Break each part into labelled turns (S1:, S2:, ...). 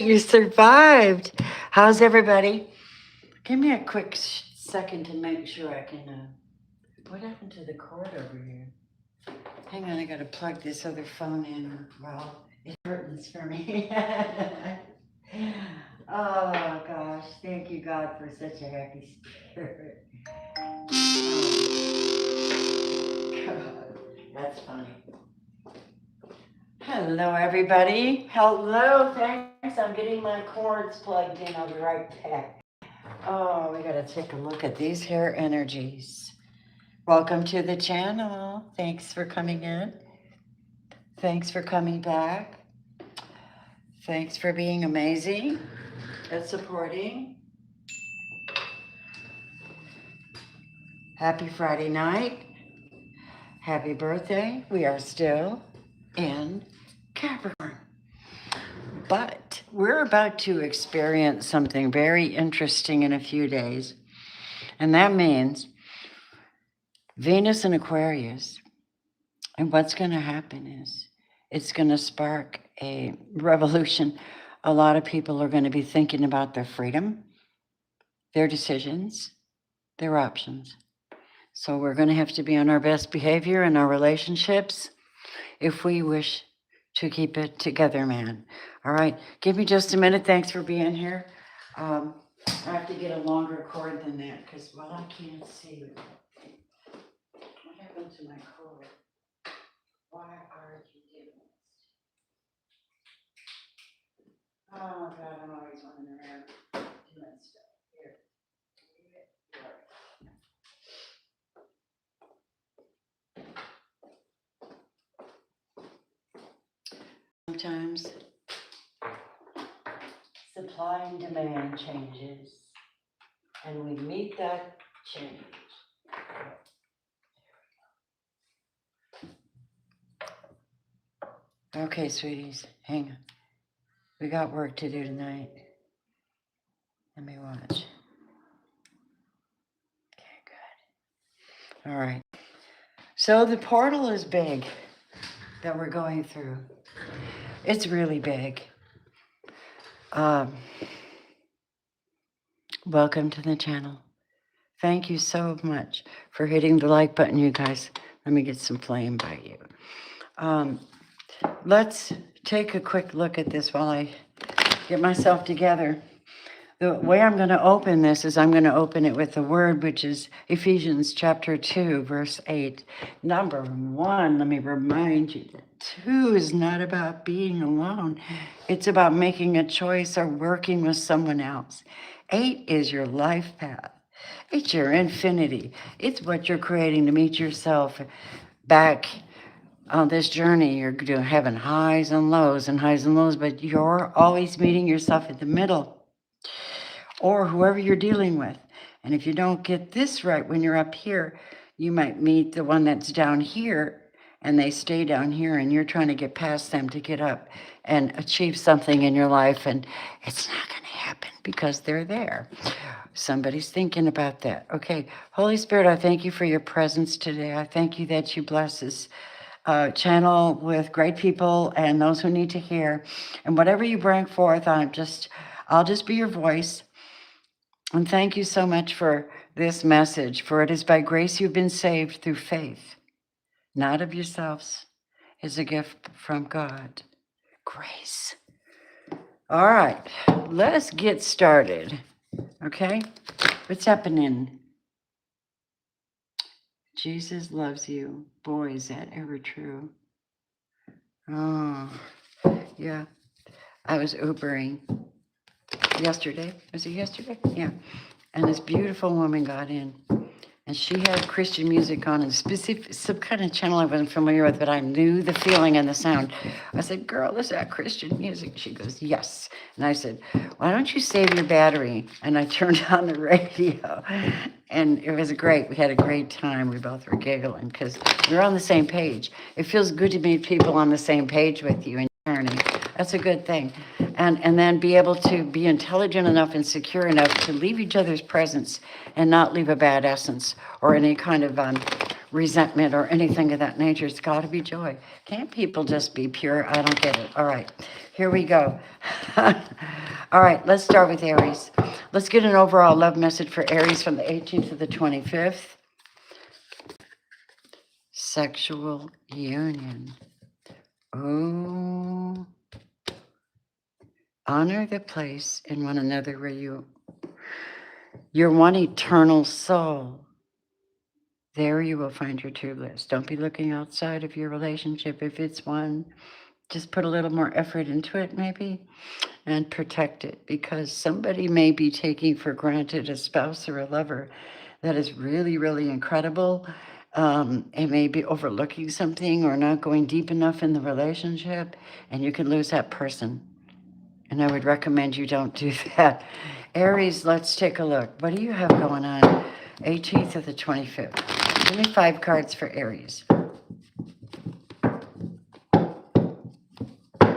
S1: You survived. How's everybody? Give me a quick second to make sure I can. What happened to the cord over here? Hang on, I gotta plug this other phone in. Well, it hurts for me. Oh gosh, thank you God for such a happy spirit. Oh, God, that's funny. Hello, everybody. Hello, thanks. I'm getting my cords plugged in. I'll be right back. Oh, we got to take a look at these hair energies. Welcome to the channel. Thanks for coming in. Thanks for coming back. Thanks for being amazing and supporting. Happy Friday night. Happy birthday. We are still in Capricorn. But we're about to experience something very interesting in a few days. And that means Venus in Aquarius. And what's going to happen is it's going to spark a revolution. A lot of people are going to be thinking about their freedom, their decisions, their options. So we're going to have to be on our best behavior in our relationships if we wish to keep it together, man. All right, give me just a minute. Thanks for being here. I have to get a longer cord than that because, well, I can't see. What happened to my cord? Why are you doing this? Oh, God, I'm always running around doing stuff. Here. Sometimes supply and demand changes, and we meet that change. Okay, sweeties, hang on. We got work to do tonight. Let me watch. Okay, good. All right. So the portal is big that we're going through. It's really big. Welcome to the channel. Thank you so much for hitting the like button, you guys. Let me get some flame by you. Let's take a quick look at this while I get myself together. The way I'm going to open this is I'm going to open it with the word, which is Ephesians chapter 2, verse 8. Number 1, let me remind you that 2 is not about being alone. It's about making a choice or working with someone else. 8 is your life path. It's your infinity. It's what you're creating to meet yourself back on this journey. You're having highs and lows, but you're always meeting yourself in the middle, or whoever you're dealing with. And if you don't get this right when you're up here, you might meet the one that's down here and they stay down here and you're trying to get past them to get up and achieve something in your life. And it's not going to happen because they're there. Somebody's thinking about that. Okay, Holy Spirit, I thank you for your presence today. I thank you that you bless us. Channel with great people and those who need to hear. And whatever you bring forth, I'll just be your voice. And thank you so much for this message, for it is by grace you've been saved through faith, not of yourselves, is a gift from God. Grace. All right, let's get started. Okay, what's happening? Jesus loves you. Boy, is that ever true. Oh, yeah. I was Ubering yesterday. Was it yesterday? Yeah. And this beautiful woman got in. And she had Christian music on, and specific, some kind of channel I wasn't familiar with, but I knew the feeling and the sound. I said, girl, is that Christian music? She goes, yes. And I said, why don't you save your battery? And I turned on the radio, and it was great. We had a great time. We both were giggling because we're on the same page. It feels good to meet people on the same page with you in your journey. That's a good thing. And then be able to be intelligent enough and secure enough to leave each other's presence and not leave a bad essence or any kind of resentment or anything of that nature. It's got to be joy. Can't people just be pure? I don't get it. All right, here we go. All right, let's start with Aries. Let's get an overall love message for Aries from the 18th to the 25th. Sexual union. Oh, honor the place in one another where you're one eternal soul. There you will find your true bliss. Don't be looking outside of your relationship. If it's one, just put a little more effort into it maybe and protect it, because somebody may be taking for granted a spouse or a lover that is really, really incredible. It may be overlooking something or not going deep enough in the relationship, and you can lose that person. And I would recommend you don't do that. Aries, let's take a look. What do you have going on? 18th to the 25th. Give me 5 cards for Aries.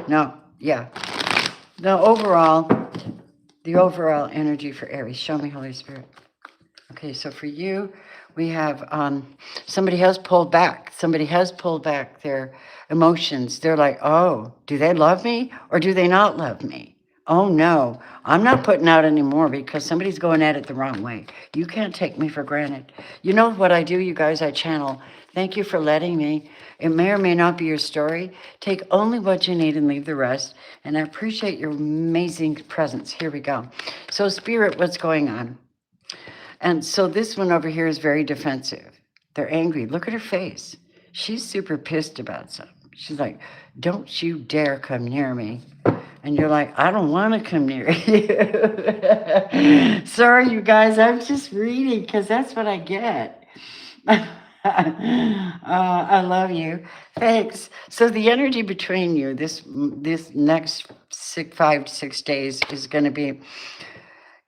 S1: No, yeah. The overall energy for Aries. Show me, Holy Spirit. Okay, so for you, we have somebody has pulled back. Somebody has pulled back their emotions. They're like, oh, do they love me or do they not love me? Oh, no, I'm not putting out anymore because somebody's going at it the wrong way. You can't take me for granted. You know what I do, you guys? I channel. Thank you for letting me. It may or may not be your story. Take only what you need and leave the rest. And I appreciate your amazing presence. Here we go. So, Spirit, what's going on? And so this one over here is very defensive. They're angry. Look at her face. She's super pissed about something. She's like, don't you dare come near me. And you're like, I don't want to come near you. Sorry, you guys, I'm just reading because that's what I get. I love you. Thanks. So the energy between you this next 5 to 6 days is going to be,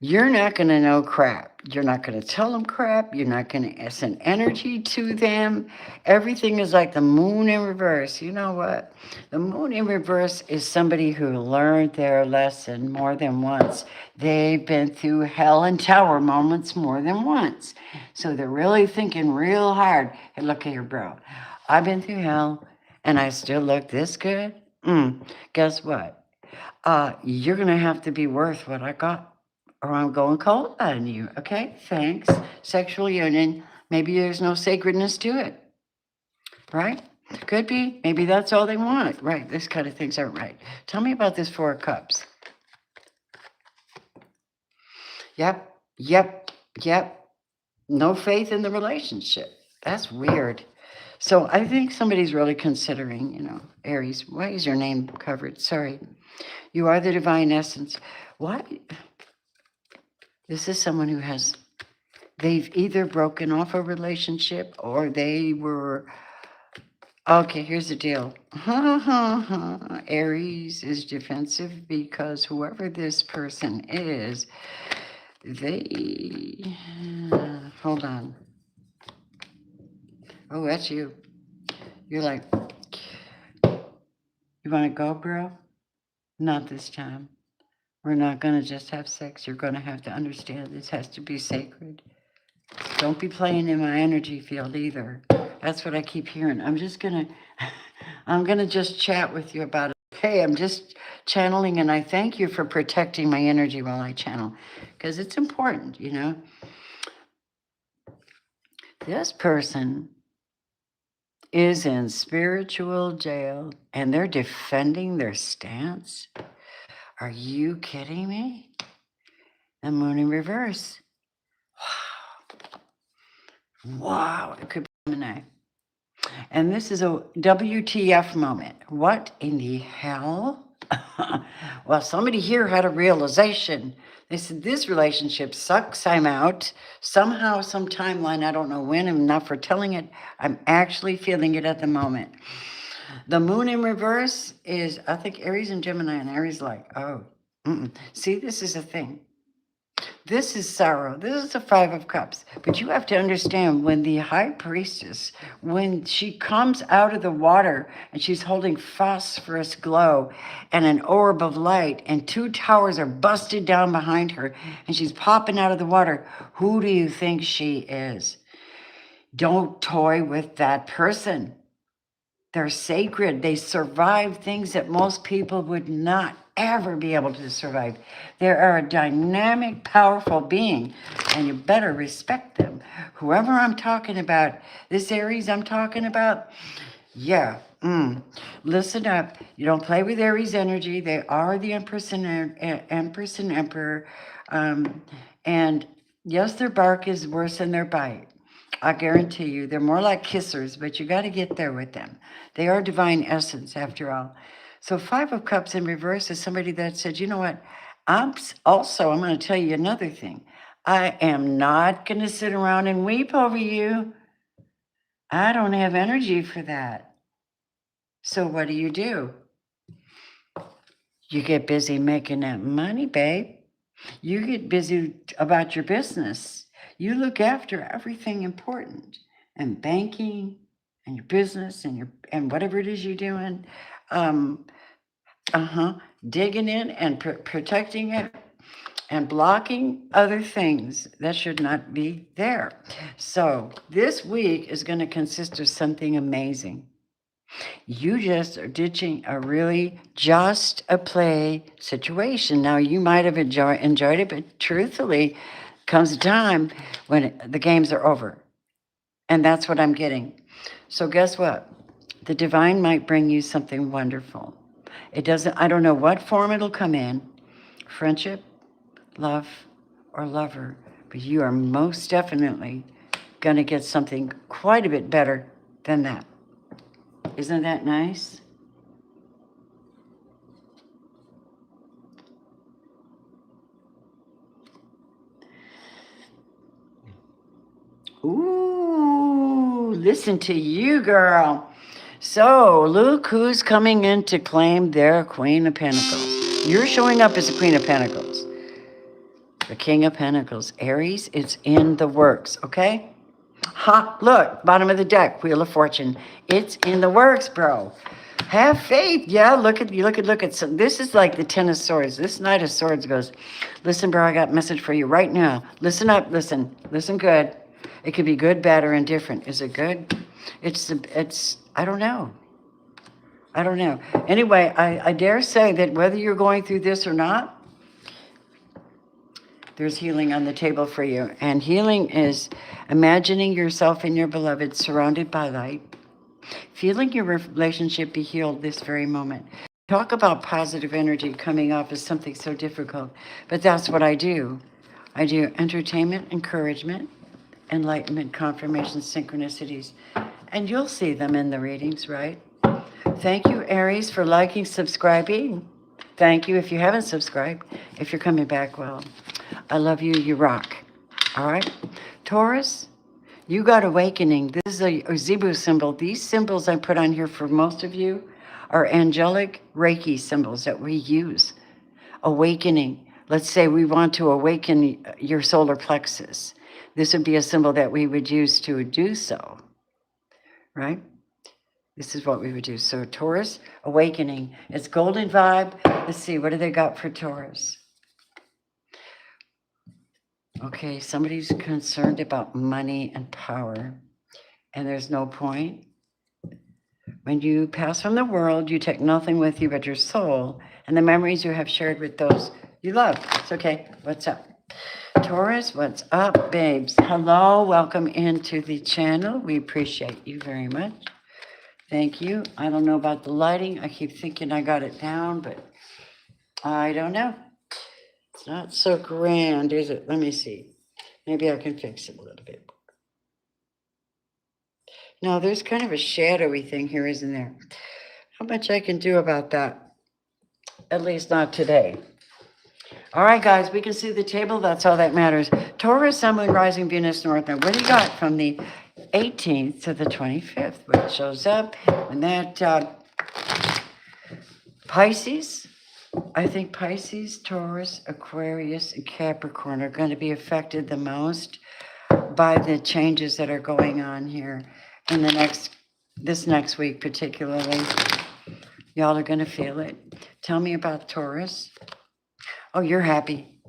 S1: you're not going to know crap. You're not going to tell them crap. You're not going to send energy to them. Everything is like the moon in reverse. You know what? The moon in reverse is somebody who learned their lesson more than once. They've been through hell and tower moments more than once. So they're really thinking real hard. Hey, look at here, bro. I've been through hell and I still look this good. Guess what? You're going to have to be worth what I got, or I'm going cold on you. Okay, thanks. Sexual union. Maybe there's no sacredness to it, right? Could be. Maybe that's all they want, right? This kind of things aren't right. Tell me about this 4 of Cups. Yep. No faith in the relationship. That's weird. So I think somebody's really considering, Aries, why is your name covered? Sorry. You are the divine essence. Why? This is someone who they've either broken off a relationship or they were, okay, here's the deal. Aries is defensive because whoever this person is, hold on. Oh, that's you. You're like, you want to go, bro? Not this time. We're not going to just have sex. You're going to have to understand this has to be sacred. Don't be playing in my energy field either. That's what I keep hearing. I'm going to just chat with you about it. Hey, I'm just channeling, and I thank you for protecting my energy while I channel, because it's important, This person is in spiritual jail, and they're defending their stance. Are you kidding me? The moon in reverse. Wow. It could be Gemini. And this is a WTF moment. What in the hell? Well, somebody here had a realization. They said, this relationship sucks. I'm out. Somehow, some timeline, I don't know when, I'm not for telling it. I'm actually feeling it at the moment. The moon in reverse is, I think, Aries and Gemini, and Aries like, oh, see, this is a thing. This is sorrow. This is the 5 of Cups. But you have to understand, when the high priestess, when she comes out of the water and she's holding phosphorus glow and an orb of light, and 2 towers are busted down behind her and she's popping out of the water, who do you think she is? Don't toy with that person. They're sacred. They survive things that most people would not ever be able to survive. They are a dynamic, powerful being, and you better respect them. Whoever I'm talking about, this Aries I'm talking about, yeah. Listen up. You don't play with Aries energy. They are the Empress and Emperor. And yes, their bark is worse than their bite. I guarantee you, they're more like kissers, but you got to get there with them. They are divine essence, after all. So, Five of Cups in reverse is somebody that said, you know what? I'm going to tell you another thing. I am not going to sit around and weep over you. I don't have energy for that. So, what do? You get busy making that money, babe. You get busy about your business. You look after everything important and banking and your business and whatever it is you're doing. Um, Digging in and protecting it and blocking other things that should not be there. So this week is going to consist of something amazing. You just are ditching a really just a play situation. Now, you might have enjoyed it, but truthfully, comes a time when the games are over. And that's what I'm getting. So, guess what? The divine might bring you something wonderful. I don't know what form it'll come in, friendship, love, or lover, but you are most definitely going to get something quite a bit better than that. Isn't that nice? Ooh, listen to you, girl. So, look who's coming in to claim their Queen of Pentacles. You're showing up as a Queen of Pentacles. The King of Pentacles. Aries, it's in the works, okay? Ha, look, bottom of the deck, Wheel of Fortune. It's in the works, bro. Have faith. Yeah, look at. So this is like the Ten of Swords. This Knight of Swords goes, listen, bro, I got a message for you right now. Listen up, listen good. It could be good, bad, or indifferent. Is it good? I don't know. Anyway, I dare say that whether you're going through this or not, there's healing on the table for you. And healing is imagining yourself and your beloved surrounded by light, feeling your relationship be healed this very moment. Talk about positive energy coming off as something so difficult, but that's what I do. I do entertainment, encouragement, enlightenment, confirmation, synchronicities, and you'll see them in the readings, right? Thank you, Aries, for liking, subscribing. Thank you if you haven't subscribed. If you're coming back, well, I love you. You rock. All right? Taurus, you got awakening. This is a Zebu symbol. These symbols I put on here for most of you are angelic Reiki symbols that we use. Awakening. Let's say we want to awaken your solar plexus. This would be a symbol that we would use to do so, right? This is what we would do. So Taurus, awakening. It's golden vibe. Let's see, what do they got for Taurus? Okay, somebody's concerned about money and power, and there's no point. When you pass from the world, you take nothing with you but your soul and the memories you have shared with those you love. It's okay. What's up? Taurus, what's up, babes? Hello, welcome into the channel. We appreciate you very much. Thank you. I don't know about the lighting. I keep thinking I got it down, but I don't know. It's not so grand, is it? Let me see. Maybe I can fix it a little bit. No, there's kind of a shadowy thing here, isn't there? How much I can do about that? At least not today. All right, guys, we can see the table. That's all that matters. Taurus, Sun, Moon, Rising, Venus, North Node. What do you got from the 18th to the 25th? What shows up? And that Pisces, I think Pisces, Taurus, Aquarius, and Capricorn are going to be affected the most by the changes that are going on here in this next week particularly. Y'all are going to feel it. Tell me about Taurus. Oh, you're happy.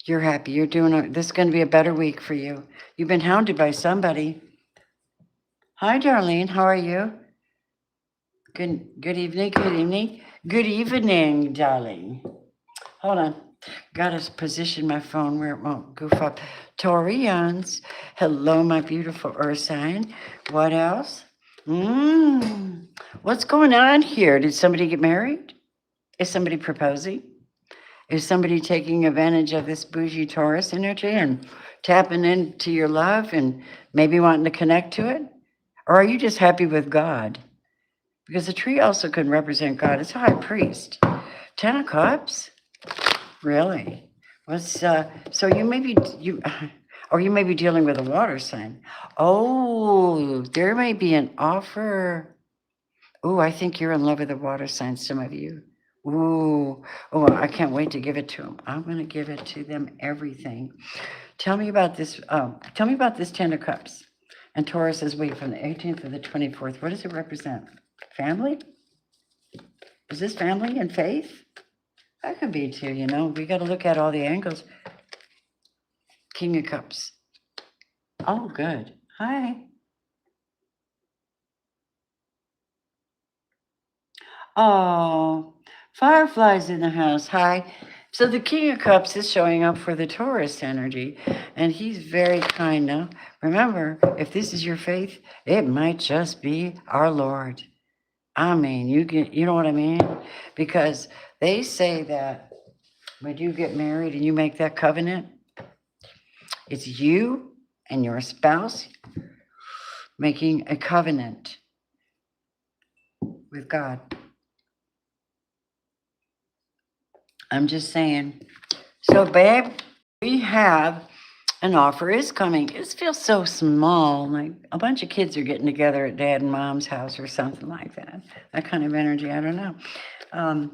S1: You're happy. This is going to be a better week for you. You've been hounded by somebody. Hi, Darlene. How are you? Good evening. Good evening. Good evening, darling. Hold on. Gotta position my phone where it won't goof up. Torians. Hello, my beautiful earth sign. What else? What's going on here? Did somebody get married? Is somebody proposing? Is somebody taking advantage of this bougie Taurus energy and tapping into your love and maybe wanting to connect to it? Or are you just happy with God? Because the tree also can represent God. It's high priest. 10 of Cups? Really? What's so you may be you or you may be dealing with a water sign. Oh, there may be an offer. Oh, I think you're in love with a water sign, some of you. Ooh, oh, I can't wait to give it to them. I'm going to give it to them everything. Tell me about this. Tell me about this 10 of Cups. And Taurus is week from the 18th to the 24th. What does it represent? Family? Is this family and faith? That could be too, you know. We got to look at all the angles. King of Cups. Oh, good. Hi. Oh, fireflies in the house. Hi. So the King of Cups is showing up for the Taurus energy, and he's very kind now. Remember, if this is your faith, it might just be our Lord. I mean, you know what I mean? Because they say that when you get married and you make that covenant, it's you and your spouse making a covenant with God. I'm just saying. So, babe, we have an offer is coming. It feels so small. Like a bunch of kids are getting together at dad and mom's house or something like that. That kind of energy. I don't know. I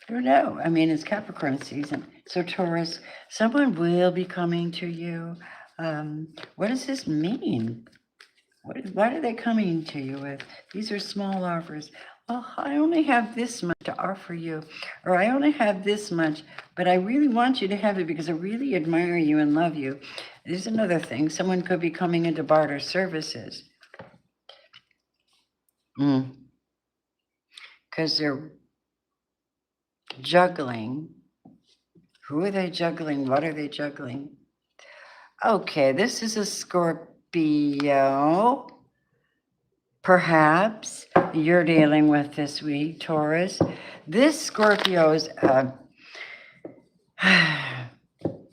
S1: don't know. I mean, it's Capricorn season. So, Taurus, someone will be coming to you. What does this mean? What are they coming to you with? These are small offers. Well, I only have this much to offer you, or I only have this much, but I really want you to have it because I really admire you and love you. There's another thing. Someone could be coming into barter services. Because they're juggling. Who are they juggling? What are they juggling? Okay, this is a Scorpio. Perhaps you're dealing with this week, Taurus. This Scorpio's,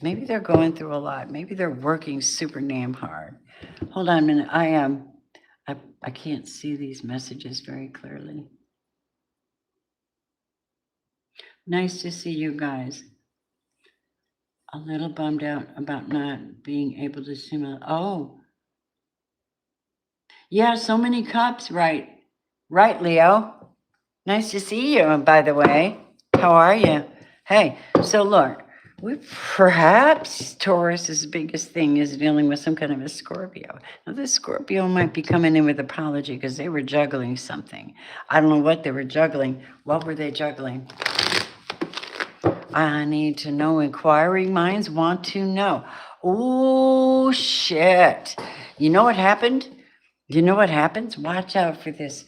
S1: maybe they're going through a lot. Maybe they're working super damn hard. Hold on a minute. I can't see these messages very clearly. Nice to see you guys. A little bummed out about not being able to see my, oh. Yeah, so many cups, right. Right, Leo. Nice to see you, by the way. How are you? Hey, so look, perhaps Taurus's biggest thing is dealing with some kind of a Scorpio. Now, this Scorpio might be coming in with apology because they were juggling something. I don't know what they were juggling. What were they juggling? I need to know. Inquiring minds want to know. Oh, shit. You know what happened? You know what happens? Watch out for this.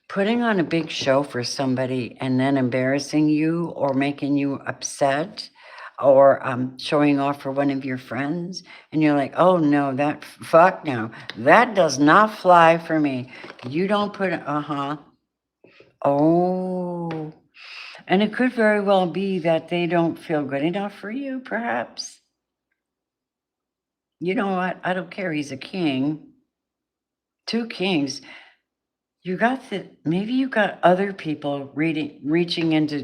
S1: Putting on a big show for somebody and then embarrassing you or making you upset or showing off for one of your friends. And you're like, oh, no, fuck no. That does not fly for me. You don't put, Oh. And it could very well be that they don't feel good enough for you, perhaps. You know what? I don't care. He's a king. 2 kings. Maybe you got other people reaching into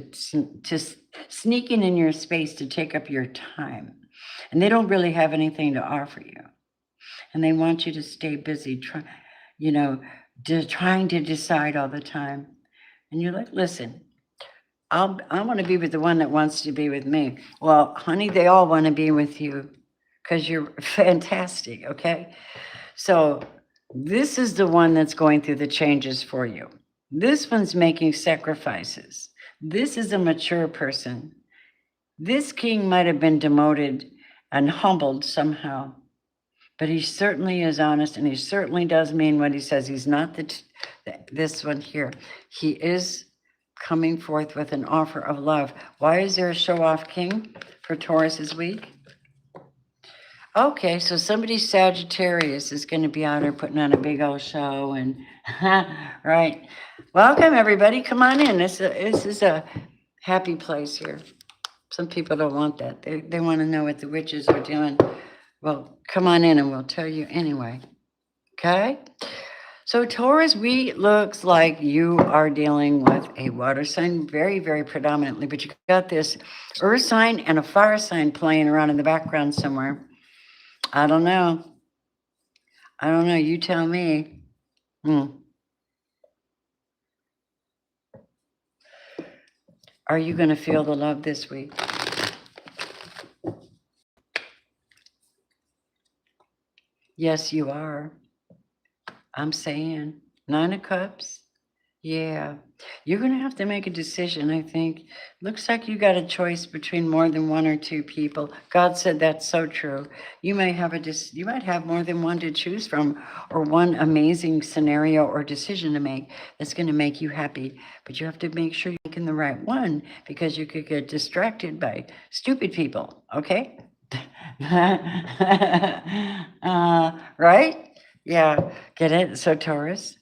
S1: to sneaking in your space to take up your time. And they don't really have anything to offer you. And they want you to stay busy, trying to decide all the time. And you're like, listen, I want to be with the one that wants to be with me. Well, honey, they all want to be with you because you're fantastic, okay? So this is the one that's going through the changes for you. This one's making sacrifices. This is a mature person. This king might have been demoted and humbled somehow. But he certainly is honest, and he certainly does mean what he says. He's not this one here. He is coming forth with an offer of love. Why is there a show-off king for Taurus this week? Okay, so somebody Sagittarius is going to be out there putting on a big old show, and right. Welcome, everybody. Come on in. This is a happy place here. Some people don't want that. They want to know what the witches are doing. Well, come on in and we'll tell you anyway. Okay? So Taurus, looks like you are dealing with a water sign very, very predominantly, but you got this earth sign and a fire sign playing around in the background somewhere. I don't know. You tell me. Are you going to feel the love this week? Yes, you are. I'm saying 9 of Cups. Yeah, you're going to have to make a decision, I think. Looks like you got a choice between more than one or two people. God said that's so true. You might have more than one to choose from, or one amazing scenario or decision to make that's going to make you happy. But you have to make sure you're making the right one, because you could get distracted by stupid people, okay? Right? Yeah, get it? So Taurus.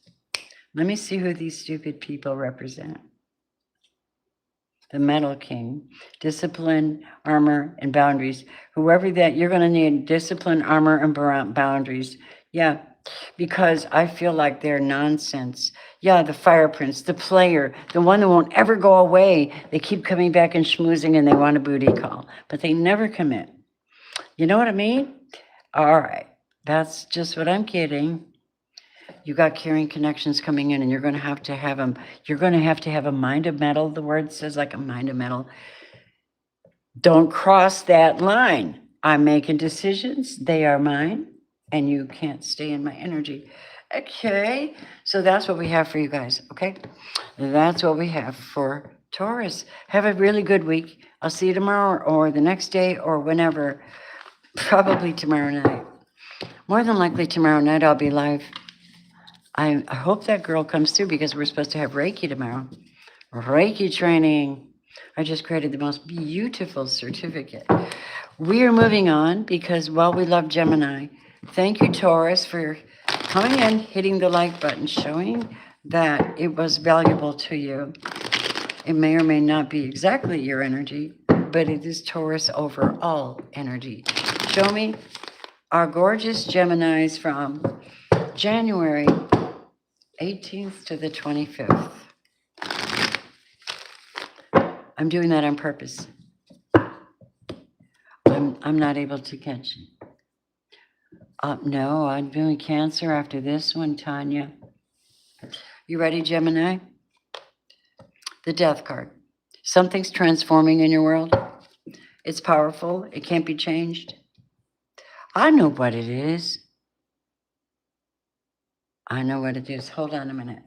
S1: Let me see who these stupid people represent. The Metal King. Discipline, armor, and boundaries. Whoever that, you're going to need discipline, armor, and boundaries. Yeah, because I feel like they're nonsense. Yeah, the Fire Prince, the player, the one that won't ever go away. They keep coming back and schmoozing, and they want a booty call, but they never commit. You know what I mean? All right. That's just what I'm getting. You got carrying connections coming in, and you're going to have them. You're going to have a mind of metal. The word says like a mind of metal. Don't cross that line. I'm making decisions. They are mine, and you can't stay in my energy. Okay. So that's what we have for you guys. Okay. That's what we have for Taurus. Have a really good week. I'll see you tomorrow or the next day or whenever. Probably tomorrow night. More than likely tomorrow night I'll be live. I hope that girl comes through, because we're supposed to have Reiki tomorrow. Reiki training. I just created the most beautiful certificate. We are moving on because, well, we love Gemini. Thank you, Taurus, for coming in, hitting the like button, showing that it was valuable to you. It may or may not be exactly your energy, but it is Taurus overall energy. Show me our gorgeous Geminis from January 18th to the 25th. I'm doing that on purpose. I'm not able to catch. No, I'm doing Cancer after this one, Tanya. You ready, Gemini? The Death card. Something's transforming in your world. It's powerful. It can't be changed. I know what it is. I know what it is. Hold on a minute.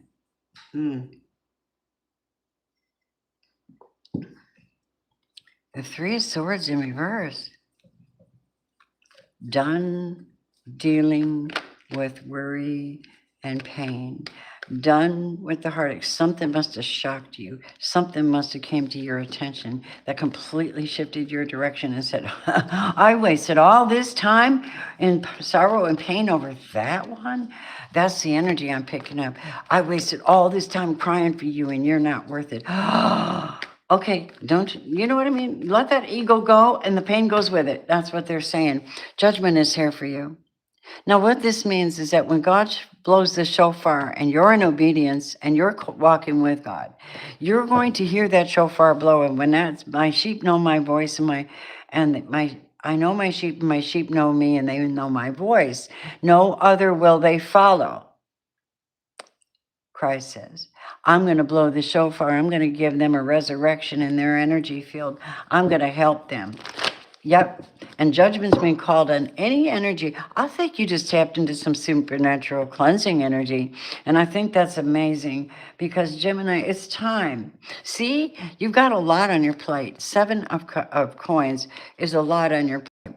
S1: The Three of Swords in reverse. Done dealing with worry and pain. Done with the heartache. Something must have shocked you. Something must have came to your attention that completely shifted your direction and said, I wasted all this time in sorrow and pain over that one? That's the energy I'm picking up. I wasted all this time crying for you, and you're not worth it. Okay, you know what I mean? Let that ego go, and the pain goes with it. That's what they're saying. Judgment is here for you. Now, what this means is that when God blows the shofar and you're in obedience and you're walking with God, you're going to hear that shofar blow. And when that's, my sheep know my voice, I know my sheep know me, and they know my voice. No other will they follow. Christ says, I'm going to blow the shofar. I'm going to give them a resurrection in their energy field. I'm going to help them. Yep. And judgment's been called on any energy. I think you just tapped into some supernatural cleansing energy. And I think that's amazing, because Gemini, it's time. See, you've got a lot on your plate. 7 of coins is a lot on your plate.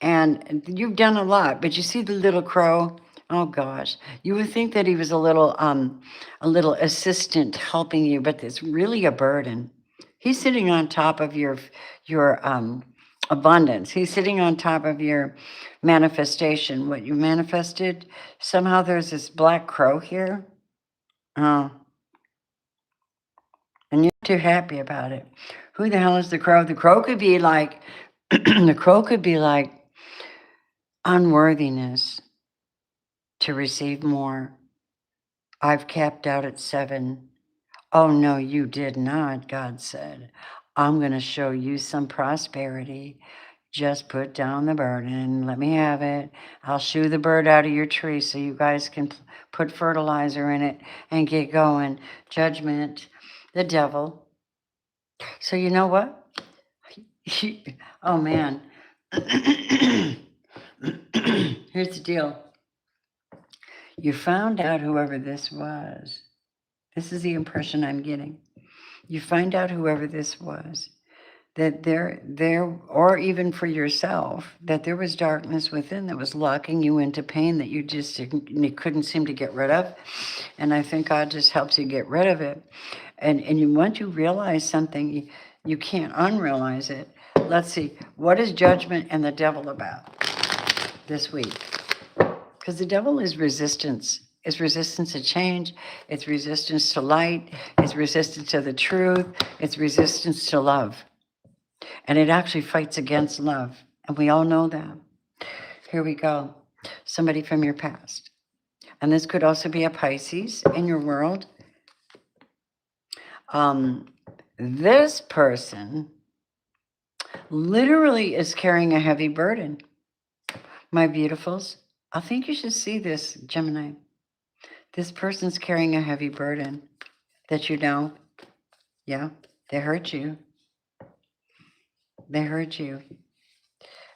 S1: And you've done a lot, but you see the little crow? Oh gosh, you would think that he was a little assistant helping you, but it's really a burden. He's sitting on top of your abundance. He's sitting on top of your manifestation. What you manifested. Somehow there's this black crow here. Oh, and you're too happy about it. Who the hell is the crow? The crow could be like, the crow could be like unworthiness to receive more. I've capped out at 7. Oh, no, you did not, God said. I'm going to show you some prosperity. Just put down the burden. Let me have it. I'll shoo the bird out of your tree so you guys can put fertilizer in it and get going. Judgment, the devil. So you know what? Oh, man. Here's the deal. You found out whoever this was. This is the impression I'm getting. You find out whoever this was, that or even for yourself, that there was darkness within that was locking you into pain that you couldn't seem to get rid of. And I think God just helps you get rid of it. And once you realize something, you can't unrealize it. Let's see, what is judgment and the devil about this week? Because the devil is resistance. It's resistance to change. It's resistance to light. It's resistance to the truth. It's resistance to love. And it actually fights against love. And we all know that. Here we go. Somebody from your past. And this could also be a Pisces in your world. This person literally is carrying a heavy burden. My beautifuls, I think you should see this, Gemini. This person's carrying a heavy burden that you know. Yeah, they hurt you. They hurt you.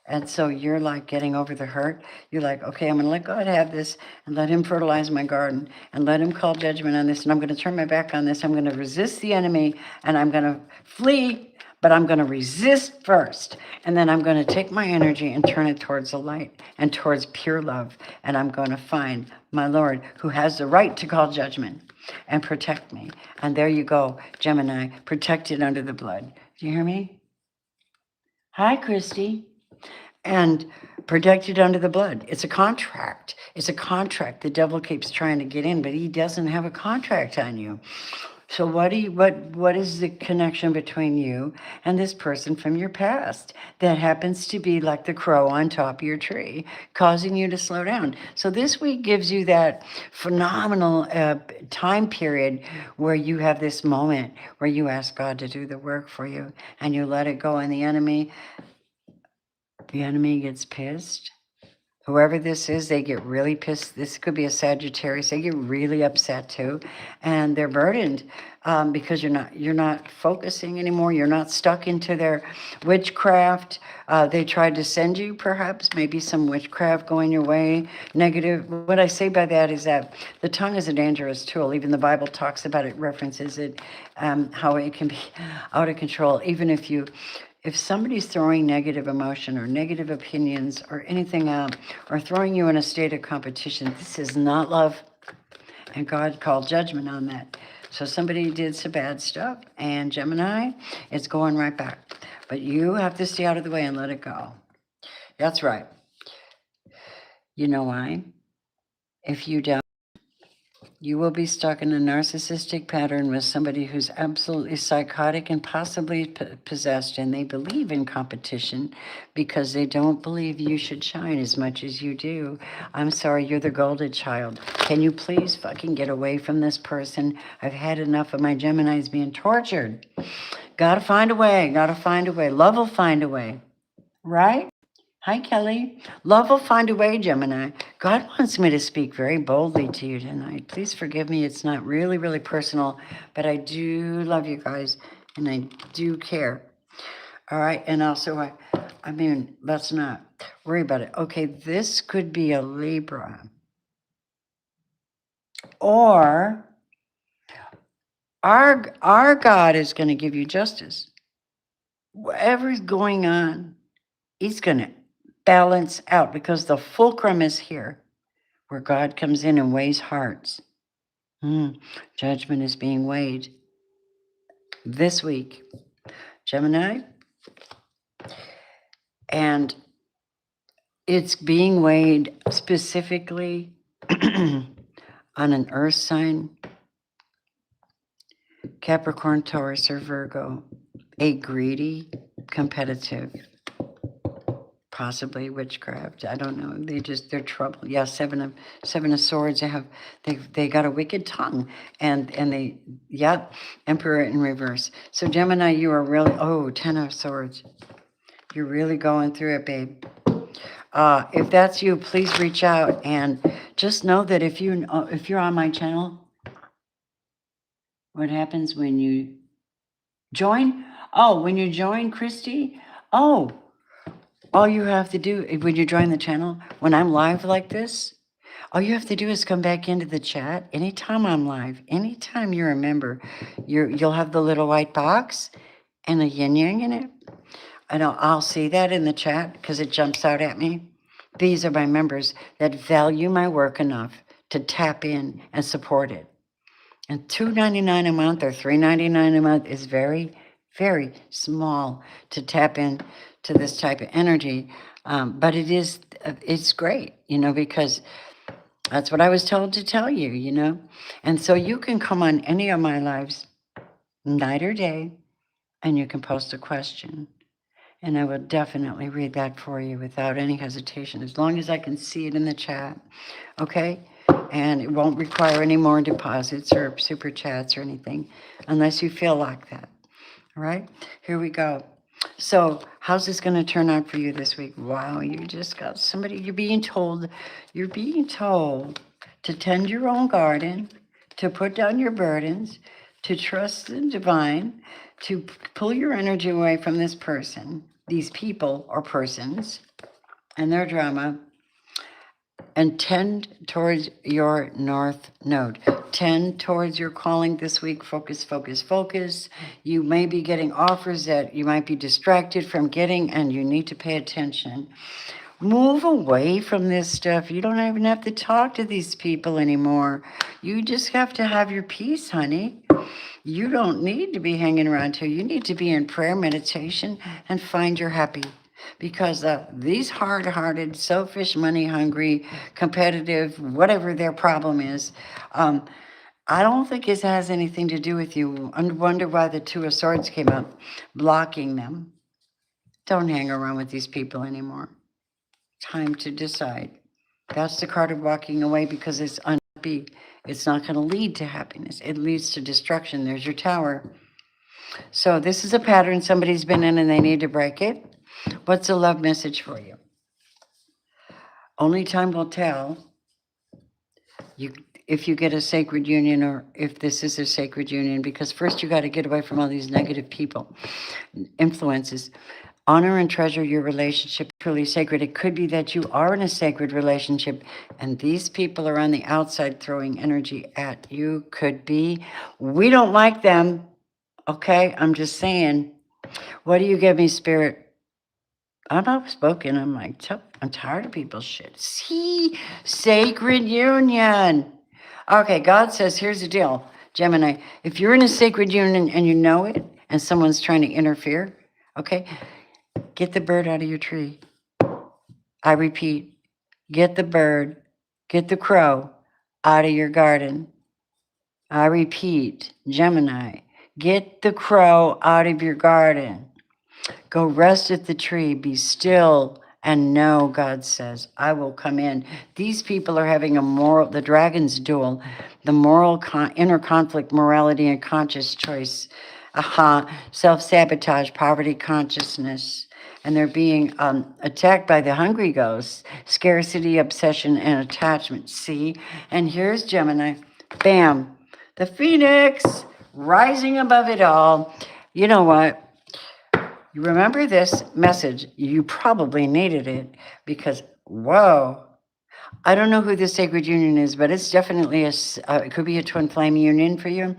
S1: And so you're like getting over the hurt. You're like, okay, I'm going to let God have this and let him fertilize my garden and let him call judgment on this. And I'm going to turn my back on this. I'm going to resist the enemy and I'm going to flee, but I'm going to resist first. And then I'm going to take my energy and turn it towards the light and towards pure love. And I'm going to find my Lord who has the right to call judgment and protect me. And there you go, Gemini, protected under the blood. Do you hear me? Hi, Christy. And protected under the blood. It's a contract. It's a contract. The devil keeps trying to get in, but he doesn't have a contract on you. So what is the connection between you and this person from your past that happens to be like the crow on top of your tree, causing you to slow down? So this week gives you that phenomenal time period where you have this moment where you ask God to do the work for you and you let it go, and the enemy gets pissed. Whoever this is, they get really pissed. This could be a Sagittarius. They get really upset too, and they're burdened because you're not focusing anymore. You're not stuck into their witchcraft. They tried to send you perhaps maybe some witchcraft going your way. Negative. What I say by that is that the tongue is a dangerous tool. Even the Bible talks about it, references it, how it can be out of control. Even if somebody's throwing negative emotion or negative opinions or anything out, or throwing you in a state of competition, this is not love. And God called judgment on that. So somebody did some bad stuff, and Gemini, it's going right back. But you have to stay out of the way and let it go. That's right. You know why? If you don't, you will be stuck in a narcissistic pattern with somebody who's absolutely psychotic and possibly possessed, and they believe in competition because they don't believe you should shine as much as you do. I'm sorry, you're the golden child. Can you please fucking get away from this person? I've had enough of my Geminis being tortured. Gotta find a way. Gotta find a way. Love will find a way. Right? Hi, Kelly. Love will find a way, Gemini. God wants me to speak very boldly to you tonight. Please forgive me. It's not really, really personal, but I do love you guys, and I do care. All right. And also, I mean, let's not worry about it. Okay, this could be a Libra. Or our God is going to give you justice. Whatever's going on, he's going to balance out, because the fulcrum is here, where God comes in and weighs hearts. Judgment is being weighed this week, Gemini, and it's being weighed specifically on an earth sign, Capricorn, Taurus, or Virgo, a greedy, competitive, possibly witchcraft. I don't know. They're trouble. Yeah, seven of swords. They got a wicked tongue, and they, yeah, Emperor in reverse. So Gemini, you are really, 10 of swords. You're really going through it, babe. If that's you, please reach out, and just know that if you're on my channel, what happens when you join? Oh, when you join, Christy? Oh, all you have to do when you join the channel, when I'm live like this, all you have to do is come back into the chat. Anytime I'm live, anytime you're a member, you'll have the little white box and a yin yang in it. And I'll see that in the chat because it jumps out at me. These are my members that value my work enough to tap in and support it. And $2.99 a month or $3.99 a month is very, very small to tap in to this type of energy. But it's great, because that's what I was told to tell you, And so you can come on any of my lives, night or day, and you can post a question. And I will definitely read that for you without any hesitation, as long as I can see it in the chat, okay? And it won't require any more deposits or super chats or anything, unless you feel like that, all right? Here we go. So how's this going to turn out for you this week? Wow, you just got somebody, you're being told to tend your own garden, to put down your burdens, to trust the divine, to pull your energy away from this person, these people or persons and their drama, and tend towards your north node. Tend towards your calling this week. Focus, focus, focus. You may be getting offers that you might be distracted from getting, and you need to pay attention. Move away from this stuff. You don't even have to talk to these people anymore. You just have to have your peace, honey. You don't need to be hanging around here. You need to be in prayer, meditation, and find your happy. Because these hard-hearted, selfish, money-hungry, competitive, whatever their problem is, I don't think it has anything to do with you. I wonder why the Two of Swords came up, blocking them. Don't hang around with these people anymore. Time to decide. That's the card of walking away, because it's unhappy. It's not going to lead to happiness. It leads to destruction. There's your Tower. So this is a pattern somebody's been in and they need to break it. What's a love message for you? Only time will tell if you get a sacred union, or if this is a sacred union, because first you got to get away from all these negative people, influences. Honor and treasure your relationship, truly sacred. It could be that you are in a sacred relationship and these people are on the outside throwing energy at you. Could be. We don't like them. Okay, I'm just saying. What do you give me, Spirit? I'm outspoken. I'm like, I'm tired of people's shit. See, sacred union. Okay, God says, here's the deal, Gemini. If you're in a sacred union and you know it, and someone's trying to interfere, okay, get the bird out of your tree. I repeat, get the bird, get the crow out of your garden. I repeat, Gemini, get the crow out of your garden. Go rest at the tree, be still, and know, God says, I will come in. These people are having the dragon's duel, the inner conflict, morality, and conscious choice. Self-sabotage, poverty consciousness. And they're being attacked by the hungry ghosts, scarcity, obsession, and attachment. See? And here's Gemini. Bam. The Phoenix rising above it all. You know what? You remember this message, you probably needed it, because, whoa, I don't know who the sacred union is, but it's definitely it could be a twin flame union for you.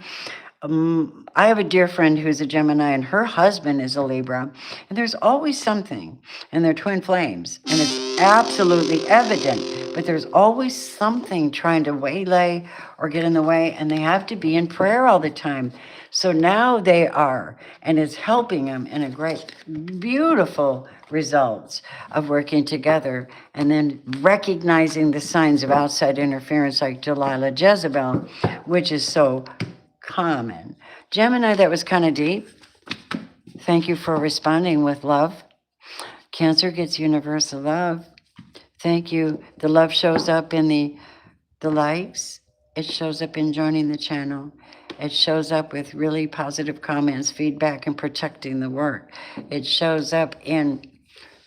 S1: I have a dear friend who's a Gemini, and her husband is a Libra, and there's always something, and they're twin flames, and it's absolutely evident, but there's always something trying to waylay or get in the way, and they have to be in prayer all the time. So now they are, and it's helping them in a great, beautiful results of working together, and then recognizing the signs of outside interference like Delilah Jezebel, which is so common. Gemini, that was kind of deep. Thank you for responding with love. Cancer gets universal love. Thank you. The love shows up in the likes. It shows up in joining the channel. It shows up with really positive comments, feedback, and protecting the work. It shows up in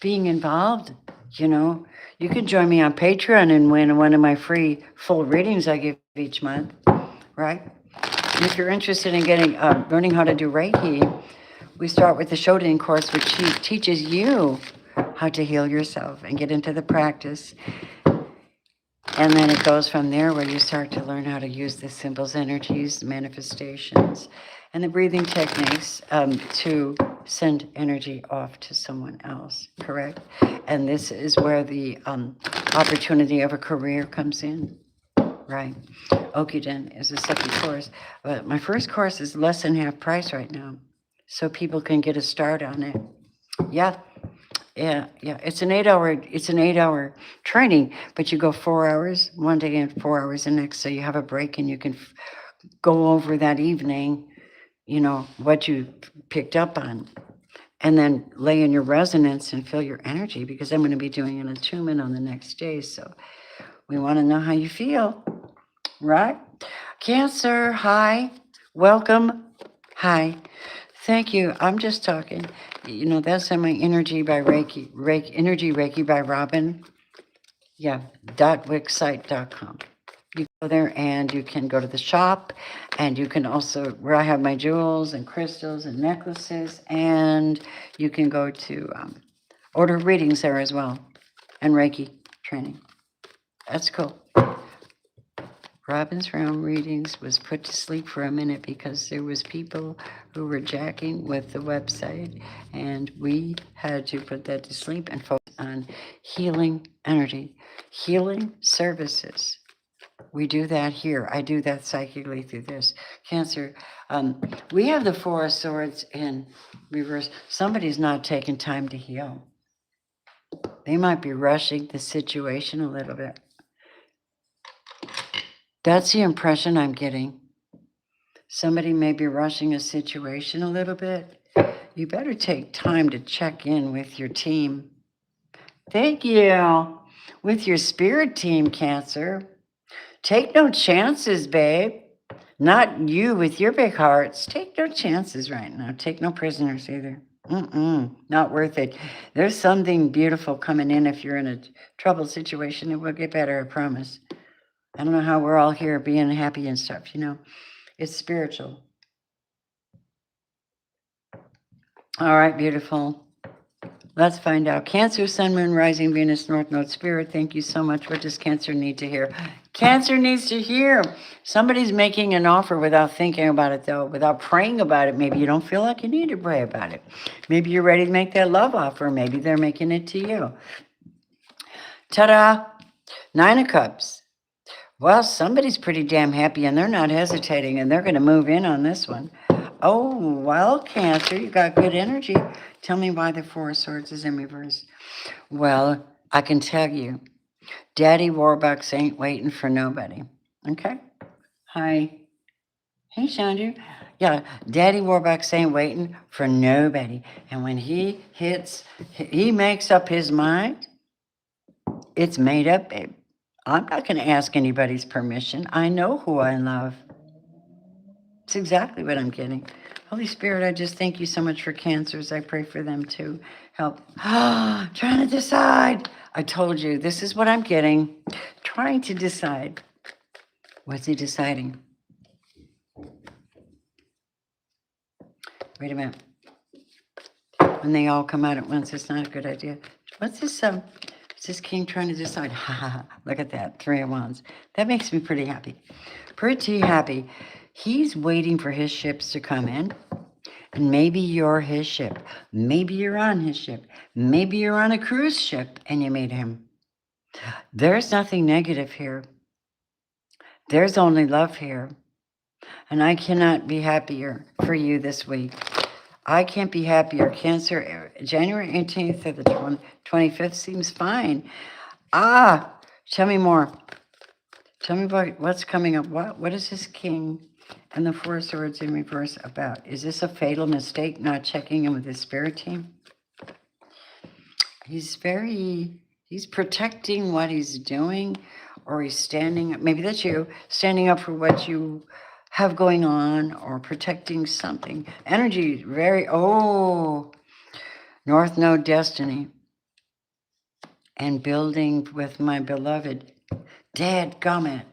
S1: being involved. You know, you can join me on Patreon and win one of my free full readings I give each month, right? And if you're interested in getting learning how to do Reiki, we start with the Shodan course, which teaches you how to heal yourself and get into the practice. And then it goes from there where you start to learn how to use the symbols, energies, manifestations, and the breathing techniques to send energy off to someone else, correct? And this is where the opportunity of a career comes in, right? Okuden is the second course. But my first course is less than half price right now, so people can get a start on it. Yeah, yeah. It's an 8-hour training, but you go 4 hours one day and 4 hours the next. So you have a break and you can go over that evening, you know, what you picked up on. And then lay in your resonance and feel your energy, because I'm going to be doing an attunement on the next day. So we want to know how you feel, right? Cancer, hi. Welcome. Hi. Thank you. I'm just talking. You know, that's on my Energy by Reiki, Energy Reiki by Robin. Yeah, .wixsite.com. You go there and you can go to the shop, and you can also, where I have my jewels and crystals and necklaces, and you can go to order readings there as well, and Reiki training. That's cool. Robin's round readings was put to sleep for a minute because there was people who were jacking with the website, and we had to put that to sleep and focus on healing energy, healing services. We do that here. I do that psychically through this. Cancer, we have the Four of Swords in reverse. Somebody's not taking time to heal. They might be rushing the situation a little bit. That's the impression I'm getting. Somebody may be rushing a situation a little bit. You better take time to check in with your team. Thank you. With your spirit team, Cancer. Take no chances, babe. Not you with your big hearts. Take no chances right now. Take no prisoners either. Not worth it. There's something beautiful coming in. If you're in a troubled situation, it will get better, I promise. I don't know how we're all here being happy and stuff, you know. It's spiritual. All right, beautiful. Let's find out. Cancer, Sun, Moon, Rising, Venus, North Node, Spirit. Thank you so much. What does Cancer need to hear? Cancer needs to hear. Somebody's making an offer without thinking about it, though, without praying about it. Maybe you don't feel like you need to pray about it. Maybe you're ready to make that love offer. Maybe they're making it to you. Ta-da! 9 of Cups. Well, somebody's pretty damn happy, and they're not hesitating, and they're going to move in on this one. Oh, well, Cancer, you got good energy. Tell me why the Four of Swords is in reverse. Well, I can tell you, Daddy Warbucks ain't waiting for nobody. Okay? Hi. Hey, Chandra. Yeah, Daddy Warbucks ain't waiting for nobody. And when he makes up his mind, it's made up, babe. I'm not going to ask anybody's permission. I know who I love. It's exactly what I'm getting. Holy Spirit, I just thank you so much for Cancers. I pray for them to help. Trying to decide. I told you, this is what I'm getting. Trying to decide. What's he deciding? Wait a minute. When they all come out at once, it's not a good idea. What's this? Is this king trying to decide? Ha ha ha. Look at that. 3 of Wands. That makes me pretty happy. Pretty happy. He's waiting for his ships to come in. And maybe you're his ship. Maybe you're on his ship. Maybe you're on a cruise ship and you meet him. There's nothing negative here. There's only love here. And I cannot be happier for you this week. I can't be happier. Cancer, January 18th to the 25th seems fine. Tell me more. Tell me about what's coming up. What is this king and the Four of Swords in reverse about? Is this a fatal mistake, not checking in with his spirit team? He's protecting what he's doing, or he's standing, maybe that's you, standing up for what you have going on, or protecting something. Energy, North Node destiny. And building with my beloved. Dadgummit.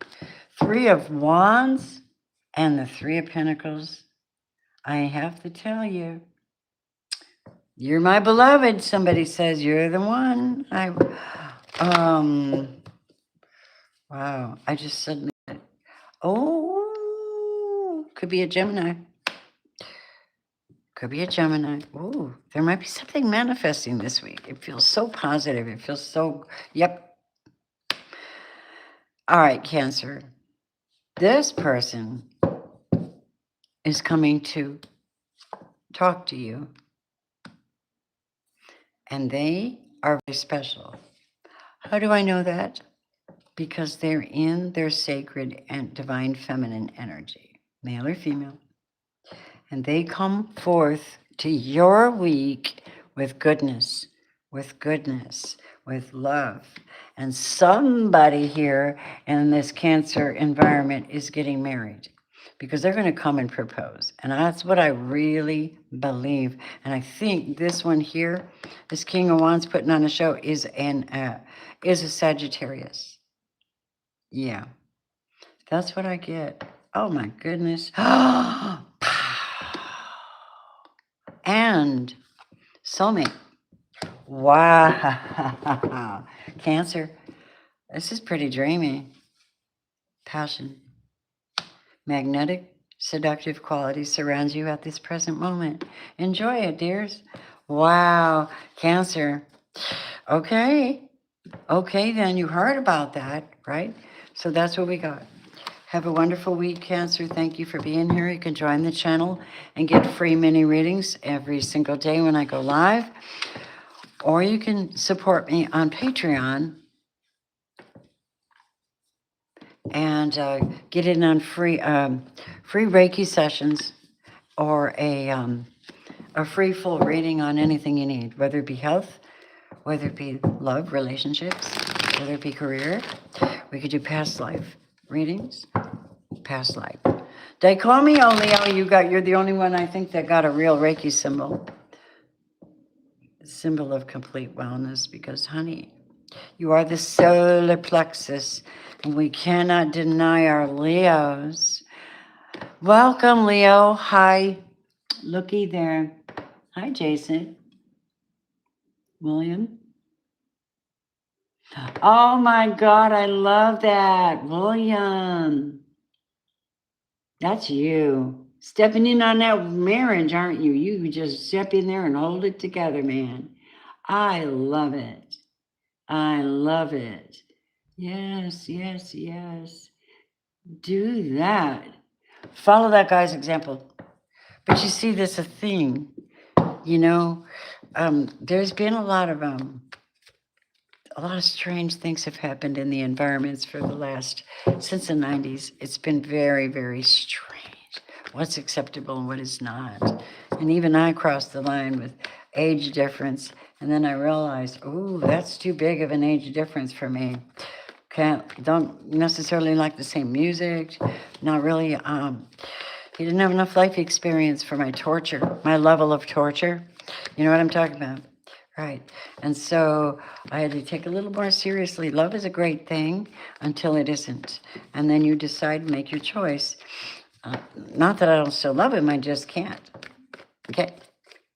S1: Three of Wands and the Three of Pentacles. I have to tell you, you're my beloved. Somebody says you're the one. Wow. I just suddenly, could be a Gemini. Could be a Gemini. Oh, there might be something manifesting this week. It feels so positive. It feels so, yep. All right, Cancer. This person is coming to talk to you. And they are very special. How do I know that? Because they're in their sacred and divine feminine energy, male or female. And they come forth to your week with goodness, with love. And somebody here in this Cancer environment is getting married, because they're going to come and propose. And that's what I really believe. And I think this one here, this King of Wands putting on a show, is a Sagittarius. Yeah, that's what I get. Oh my goodness. And soulmate. Wow. Cancer. This is pretty dreamy. Passion. Magnetic, seductive quality surrounds you at this present moment. Enjoy it, dears. Wow. Cancer. Okay. Okay, then you heard about that, right? So that's what we got. Have a wonderful week, Cancer. Thank you for being here. You can join the channel and get free mini readings every single day when I go live. Or you can support me on Patreon and get in on free Reiki sessions, or a free full reading on anything you need, whether it be health, whether it be love, relationships, whether it be career. We could do past life readings, past life. Dicomio, Leo, you're the only one I think that got a real Reiki symbol of complete wellness, because, honey, you are the solar plexus, and we cannot deny our Leos. Welcome, Leo. Hi. Looky there. Hi, Jason. William. Oh my God, I love that. William. That's you. Stepping in on that marriage, aren't you? You just step in there and hold it together, man. I love it. I love it. Yes, yes, yes. Do that. Follow that guy's example. But you see, there's a thing, there's been a lot of strange things have happened in the environments since the 90s. It's been very, very strange. What's acceptable and what is not. And even I crossed the line with age difference. And then I realized, that's too big of an age difference for me. Don't necessarily like the same music. Not really. He didn't have enough life experience for my level of torture. You know what I'm talking about? Right. And so I had to take a little more seriously. Love is a great thing until it isn't. And then you decide, make your choice. Not that I don't still love him, I just can't. Okay.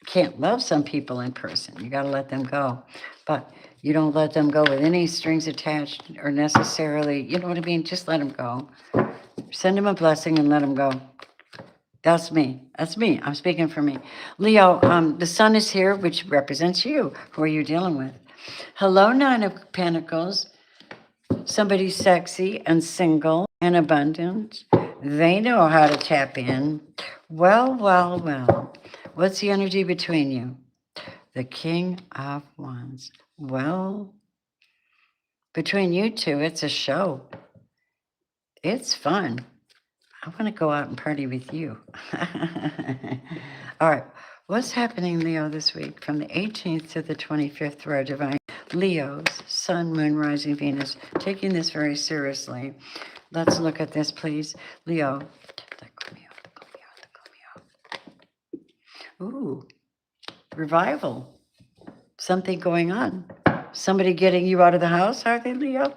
S1: Can't love some people in person. You got to let them go. But you don't let them go with any strings attached, or necessarily, you know what I mean? Just let them go. Send them a blessing and let them go. That's me. That's me. I'm speaking for me. Leo, the sun is here, which represents you. Who are you dealing with? Hello, Nine of Pentacles. Somebody sexy and single and abundant. They know how to tap in. Well, well, well. What's the energy between you? The King of Wands. Well, between you two, it's a show. It's fun. I want to go out and party with you. All right. What's happening, Leo, this week from the 18th to the 25th for our divine Leos, Sun, Moon, Rising, Venus, taking this very seriously. Let's look at this, please. Leo. Ooh, revival. Something going on. Somebody getting you out of the house, are they, Leo?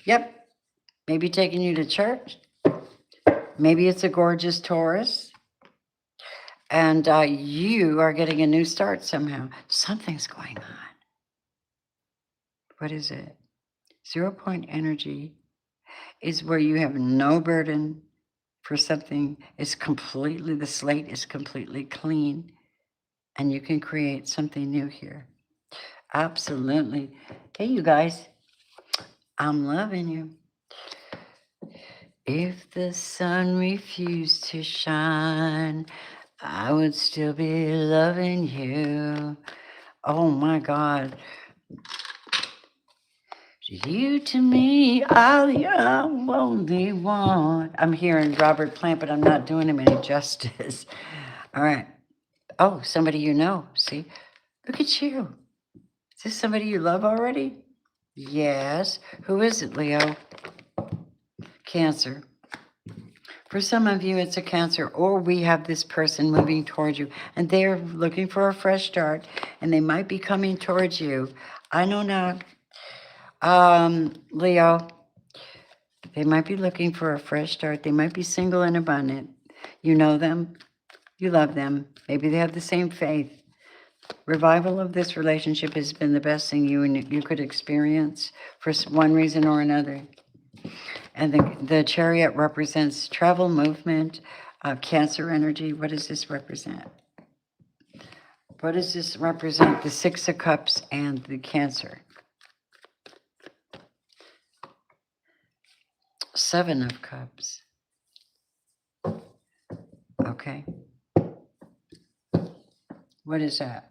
S1: Yep. Maybe taking you to church. Maybe it's a gorgeous Taurus. And you are getting a new start somehow. Something's going on. What is it? 0 point energy is where you have no burden for something. It's completely, the slate is completely clean. And you can create something new here. Absolutely. Hey, you guys, I'm loving you. If the sun refused to shine, I would still be loving you. Oh my God. You to me are the only one. I'm hearing Robert Plant, but I'm not doing him any justice. All right. Oh, somebody you know. See? Look at you. Is this somebody you love already? Yes. Who is it, Leo? Cancer. For some of you, it's a Cancer, or we have this person moving towards you, and they're looking for a fresh start, and they might be coming towards you. I know not. Leo, they might be looking for a fresh start. They might be single and abundant. You know them. You love them. Maybe they have the same faith. Revival of this relationship has been the best thing you could experience for one reason or another. And the chariot represents travel, movement, Cancer energy. What does this represent? What does this represent? The Six of Cups and the Cancer. Seven of Cups. Okay. What is that?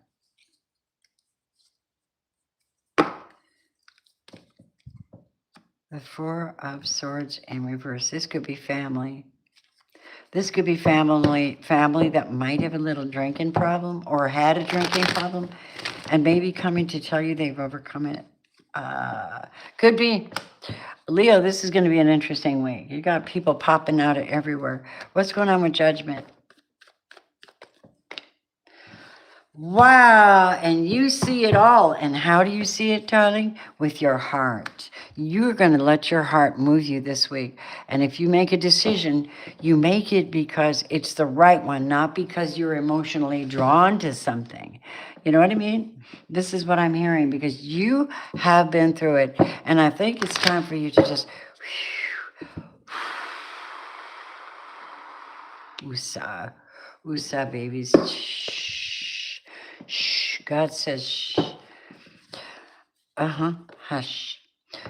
S1: The Four of Swords in reverse. This could be family. This could be family that might have a little drinking problem or had a drinking problem and maybe coming to tell you they've overcome it. Could be. Leo, this is going to be an interesting week. You got people popping out of everywhere. What's going on with Judgment? Wow, and you see it all. And how do you see it, darling? With your heart. You're going to let your heart move you this week. And if you make a decision, you make it because it's the right one, not because you're emotionally drawn to something. You know what I mean? This is what I'm hearing because you have been through it. And I think it's time for you to just... Woosah. Woosah, babies. Shh. Shh. God says shh. Hush.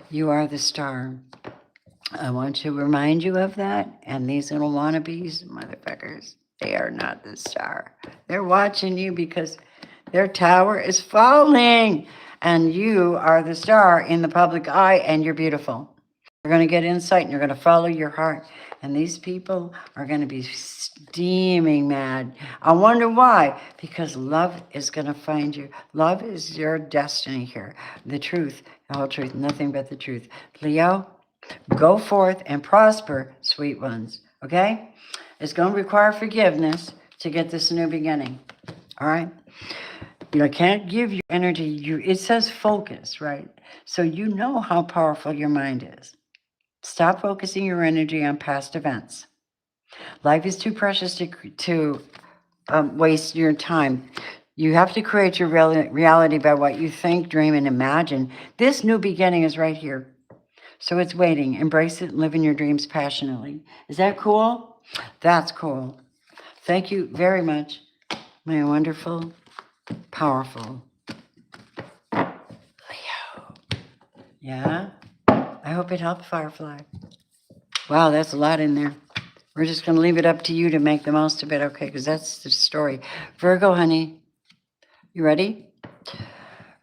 S1: You are the star. I want to remind you of that. And these little wannabes, motherfuckers, they are not the star. They're watching you because their tower is falling. And you are the star in the public eye, and you're beautiful. You're going to get insight, and you're going to follow your heart. And these people are going to be steaming mad. I wonder why. Because love is going to find you. Love is your destiny here. The truth, the whole truth, nothing but the truth. Leo, go forth and prosper, sweet ones. Okay? It's going to require forgiveness to get this new beginning. All right? I can't give you energy. It says focus, right? So you know how powerful your mind is. Stop focusing your energy on past events. Life is too precious to waste your time. You have to create your reality by what you think, dream, and imagine. This new beginning is right here. So it's waiting. Embrace it and live in your dreams passionately. Is that cool? That's cool. Thank you very much, my wonderful, powerful Leo. Yeah? I hope it helped, Firefly. Wow, that's a lot in there. We're just going to leave it up to you to make the most of it, okay? Because that's the story. Virgo, honey, you ready?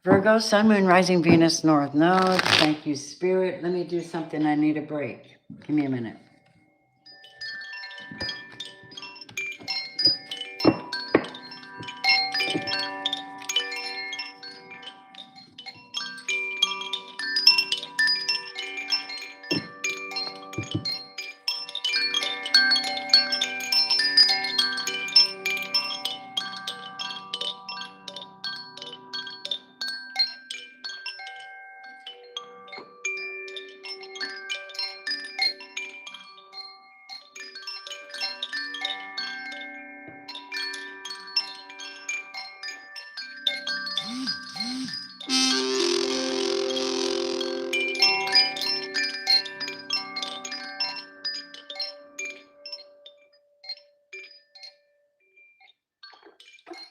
S1: Virgo, Sun, Moon, Rising, Venus, North Node. Thank you, Spirit. Let me do something. I need a break. Give me a minute.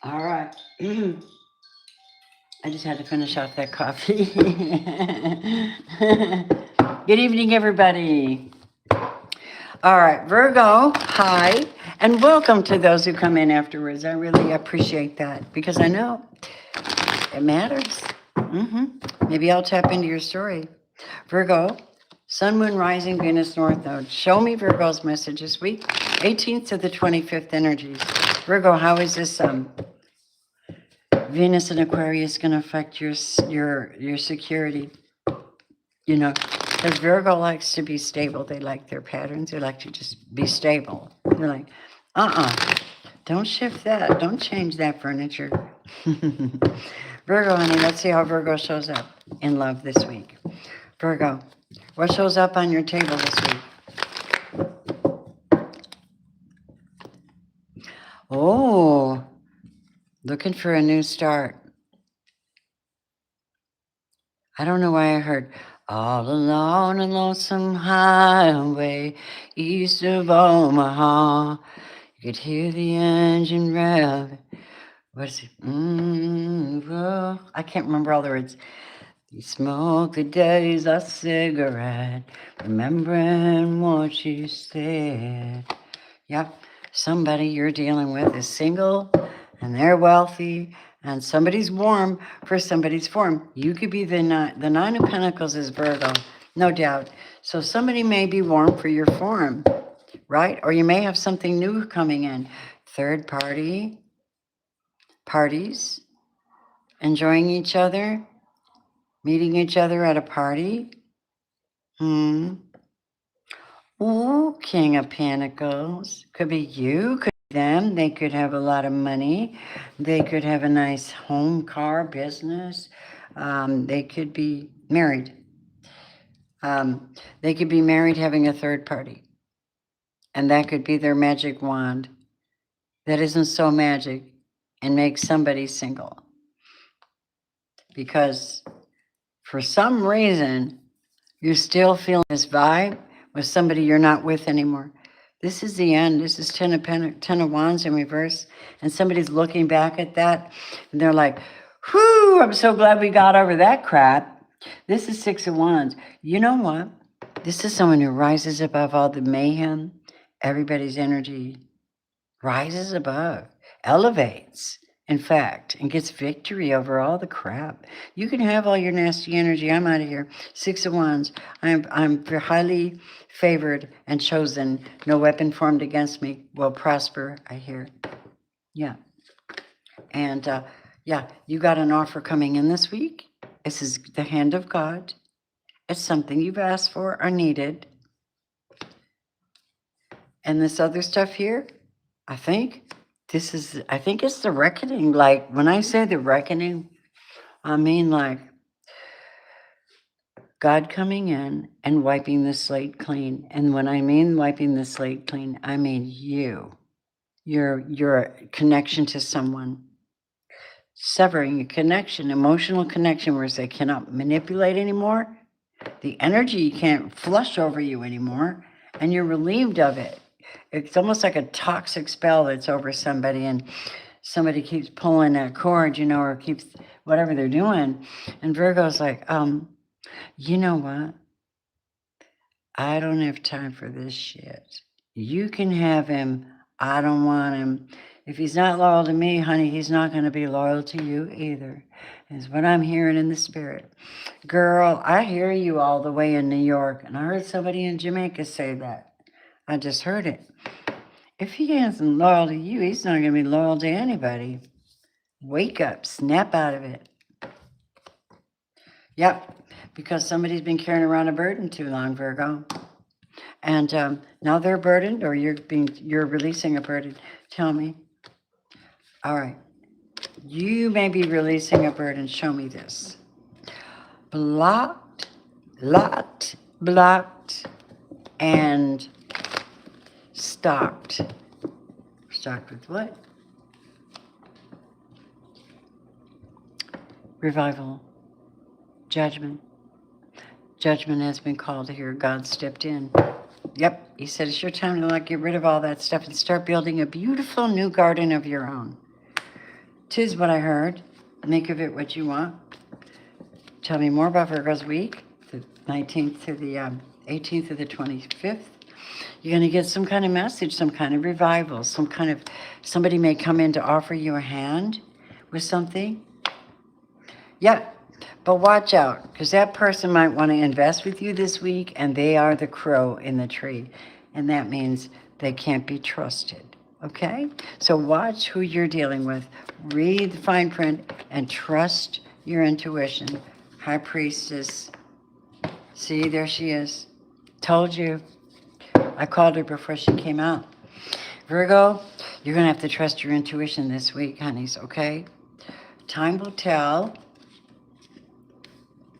S1: All right. I just had to finish off that coffee. Good evening, everybody. All right, Virgo, hi, and welcome to those who come in afterwards. I really appreciate that because I know it matters. Maybe I'll tap into your story. Virgo, Sun, Moon, Rising, Venus, North Node. Show me Virgo's message this week, 18th to the 25th energies. Virgo, how is this Venus in Aquarius going to affect your security? You know, because Virgo likes to be stable. They like their patterns. They like to just be stable. They're like, don't shift that. Don't change that furniture. Virgo, honey, let's see how Virgo shows up in love this week. Virgo, what shows up on your table this week? Oh, looking for a new start. I don't know why I heard all alone a lonesome highway east of Omaha. You could hear the engine rev. What is it? I can't remember all the words. You smoke the days a cigarette, remembering what you said. Yep, somebody you're dealing with is single and they're wealthy and somebody's warm for somebody's form. You could be the Nine of Pentacles is Virgo, no doubt. So somebody may be warm for your form, right? Or you may have something new coming in. Third party, parties, enjoying each other, meeting each other at a party. Ooh, King of Pentacles. Could be you, could be them. They could have a lot of money. They could have a nice home, car, business. They could be married. They could be married having a third party. And that could be their magic wand that isn't so magic and makes somebody single. Because for some reason, you're still feeling this vibe with somebody you're not with anymore. This is the end. This is Ten of Wands in reverse. And somebody's looking back at that and they're like, whew, I'm so glad we got over that crap. This is Six of Wands. You know what? This is someone who rises above all the mayhem. Everybody's energy rises above, elevates, in fact, and gets victory over all the crap. You can have all your nasty energy. I'm out of here. Six of Wands. I'm highly favored and chosen. No weapon formed against me will prosper, I hear. Yeah. And yeah, you got an offer coming in this week. This is the hand of God. It's something you've asked for or needed. And this other stuff here, I think it's the reckoning. Like when I say the reckoning, I mean like God coming in and wiping the slate clean. And when I mean wiping the slate clean, I mean your connection to someone, severing a connection, emotional connection where they cannot manipulate anymore. The energy can't flush over you anymore, and you're relieved of it. it's almost like a toxic spell that's over somebody, and somebody keeps pulling that cord, you know, or keeps whatever they're doing. And Virgo's like, you know what? I don't have time for this shit. You can have him. I don't want him. If he's not loyal to me, honey, he's not going to be loyal to you either, is what I'm hearing in the spirit. Girl, I hear you all the way in New York, and I heard somebody in Jamaica say that. I just heard it. If he isn't loyal to you, he's not going to be loyal to anybody. Wake up, snap out of it. Yep, because somebody's been carrying around a burden too long, Virgo. And now they're burdened, or you're releasing a burden. Tell me. All right. You may be releasing a burden. Show me this. Blocked, blocked, and stocked. Stocked with what? Revival. Judgment. Judgment has been called here. God stepped in. Yep, he said it's your time to get rid of all that stuff and start building a beautiful new garden of your own. 'Tis what I heard. Make of it what you want. Tell me more about Virgo's week, the 19th to the 18th to the 25th. You're going to get some kind of message, some kind of revival, somebody may come in to offer you a hand with something. Yeah, but watch out, because that person might want to invest with you this week, and they are the crow in the tree. And that means they can't be trusted, okay? So watch who you're dealing with. Read the fine print and trust your intuition. High Priestess. See, there she is. Told you. I called her before she came out. Virgo, you're going to have to trust your intuition this week, honeys, okay? Time will tell.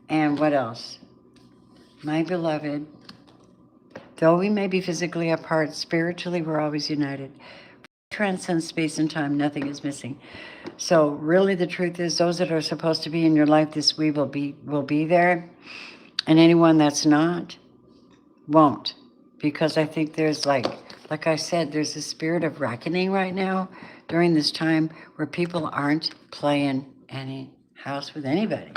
S1: And what else? My beloved, though we may be physically apart, spiritually we're always united. Transcends space and time, nothing is missing. So really the truth is those that are supposed to be in your life this week will be there. And anyone that's not, won't. Because I think there's like I said, there's a spirit of reckoning right now during this time where people aren't playing any house with anybody.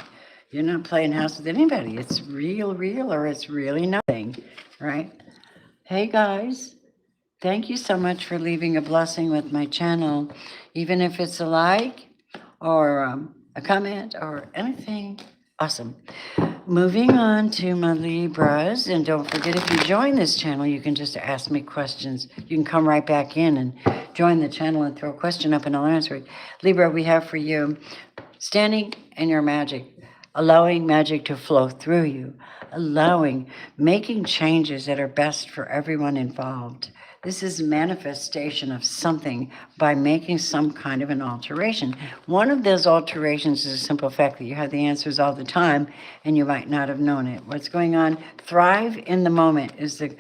S1: You're not playing house with anybody. It's real, or it's really nothing, right? Hey guys, thank you so much for leaving a blessing with my channel, even if it's a like or a comment or anything. Awesome. Moving on to my Libras, and don't forget, if you join this channel, you can just ask me questions. You can come right back in and join the channel and throw a question up and I'll answer it. Libra, we have for you standing in your magic, allowing magic to flow through you, making changes that are best for everyone involved. This is manifestation of something by making some kind of an alteration. One of those alterations is a simple fact that you have the answers all the time and you might not have known it. What's going on? Thrive in the moment is the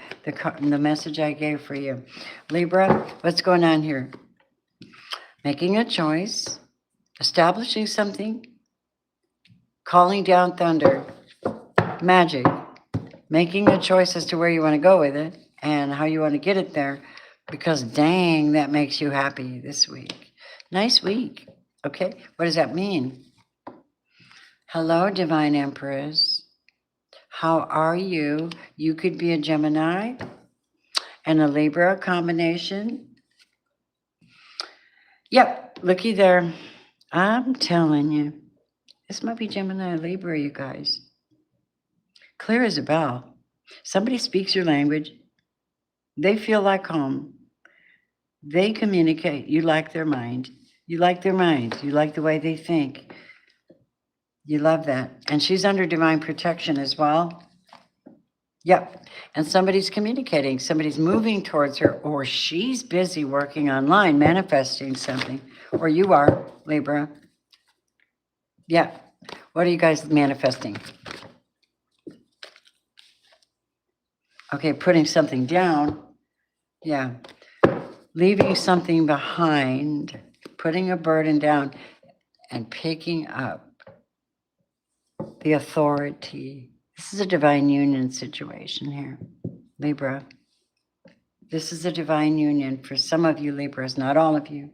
S1: message I gave for you. Libra, what's going on here? Making a choice, establishing something, calling down thunder, magic, making a choice as to where you want to go with it and how you want to get it there, because dang, that makes you happy this week. Nice week. Okay, what does that mean? Hello, Divine Empress. How are you? You could be a Gemini and a Libra combination. Yep, looky there. I'm telling you, this might be Gemini or Libra, you guys. Clear as a bell. Somebody speaks your language. They feel like home. They communicate. You like their mind. You like their mind. You like the way they think. You love that. And she's under divine protection as well. Yep. And somebody's communicating. Somebody's moving towards her, or she's busy working online, manifesting something. Or you are, Libra. Yeah. What are you guys manifesting? Okay, putting something down. Yeah. Leaving something behind, putting a burden down, and picking up the authority. This is a divine union situation here, Libra. This is a divine union for some of you Libras, not all of you.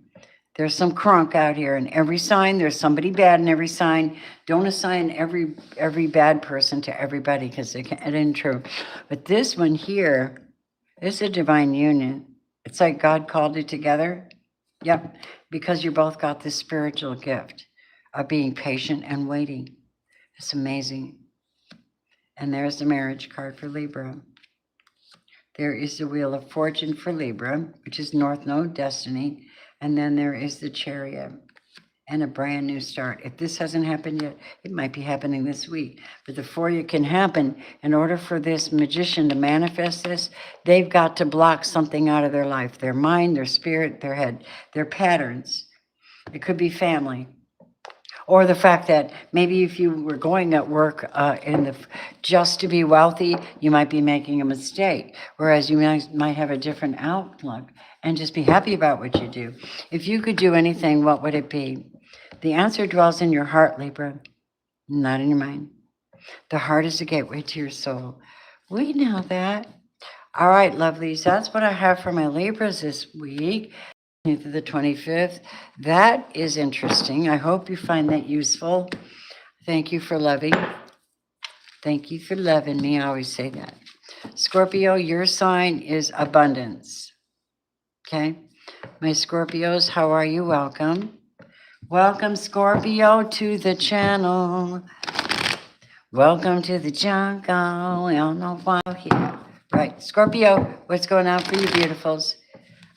S1: There's some crunk out here in every sign. There's somebody bad in every sign. Don't assign every bad person to everybody because it isn't true. But this one here is a divine union. It's like God called it together. Yep, because you both got this spiritual gift of being patient and waiting. It's amazing. And there's the marriage card for Libra. There is the Wheel of Fortune for Libra, which is North Node Destiny. And then there is the Chariot and a brand new start. If this hasn't happened yet, it might be happening this week. But before it can happen, in order for this magician to manifest this, they've got to block something out of their life, their mind, their spirit, their head, their patterns. It could be family. Or the fact that maybe if you were going at work just to be wealthy, you might be making a mistake. Whereas you might have a different outlook and just be happy about what you do. If you could do anything, what would it be? The answer dwells in your heart, Libra, not in your mind. The heart is the gateway to your soul. We know that. All right, lovelies, that's what I have for my Libras this week. To the 25th. That is interesting. I hope you find that useful. Thank you for loving. Thank you for loving me. I always say that. Scorpio, your sign is abundance. Okay? My Scorpios, how are you? Welcome. Welcome, Scorpio, to the channel. Welcome to the jungle. We all know why here. Right. Scorpio, what's going on for you, beautifuls?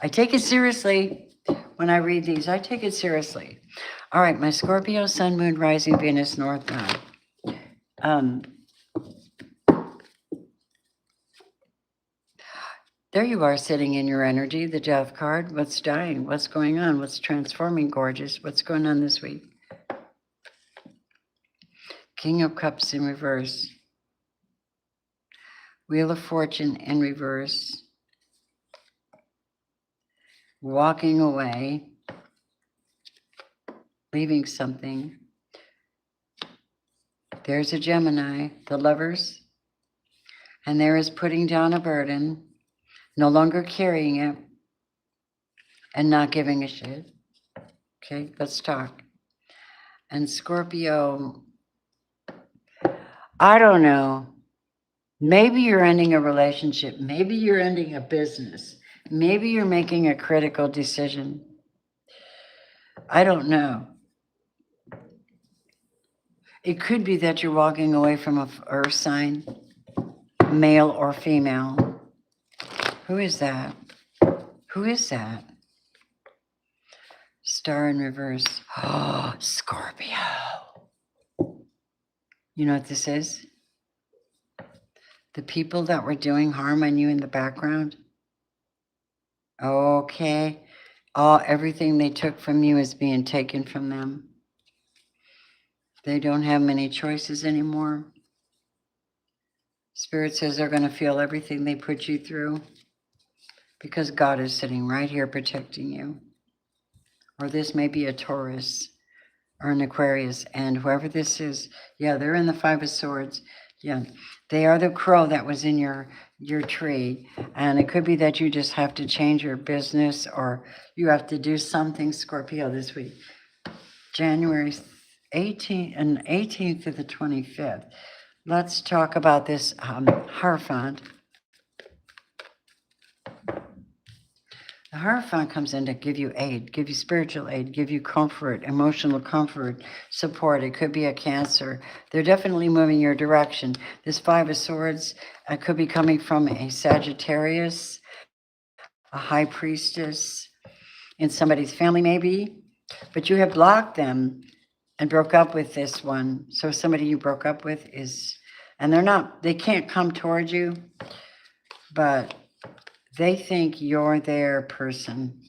S1: I take it seriously when I read these. I take it seriously. All right, my Scorpio, Sun, Moon, Rising, Venus, North Node. There you are sitting in your energy, the Death card. What's dying? What's going on? What's transforming, gorgeous? What's going on this week? King of Cups in reverse. Wheel of Fortune in reverse. Walking away. Leaving something. There's a Gemini, the Lovers. And there is putting down a burden, no longer carrying it, and not giving a shit. Okay, let's talk. And Scorpio, I don't know. Maybe you're ending a relationship. Maybe you're ending a business. Maybe you're making a critical decision. I don't know. It could be that you're walking away from a earth sign, male or female. Who is that? Who is that? Star in reverse. Oh, Scorpio. You know what this is? The people that were doing harm on you in the background. Okay. Everything they took from you is being taken from them. They don't have many choices anymore. Spirit says they're going to feel everything they put you through because God is sitting right here protecting you. Or this may be a Taurus or an Aquarius, and whoever this is, yeah, they're in the Five of Swords. Yeah, they are the crow that was in your tree, and it could be that you just have to change your business or you have to do something, Scorpio, this week. January 18th and 18th to the 25th. Let's talk about this Hierophant. The Hierophant comes in to give you aid, give you spiritual aid, give you comfort, emotional comfort, support. It could be a Cancer. They're definitely moving your direction. This Five of Swords could be coming from a Sagittarius, a High Priestess, in somebody's family maybe, but you have blocked them and broke up with this one. So somebody you broke up with is, and they can't come towards you, but they think you're their person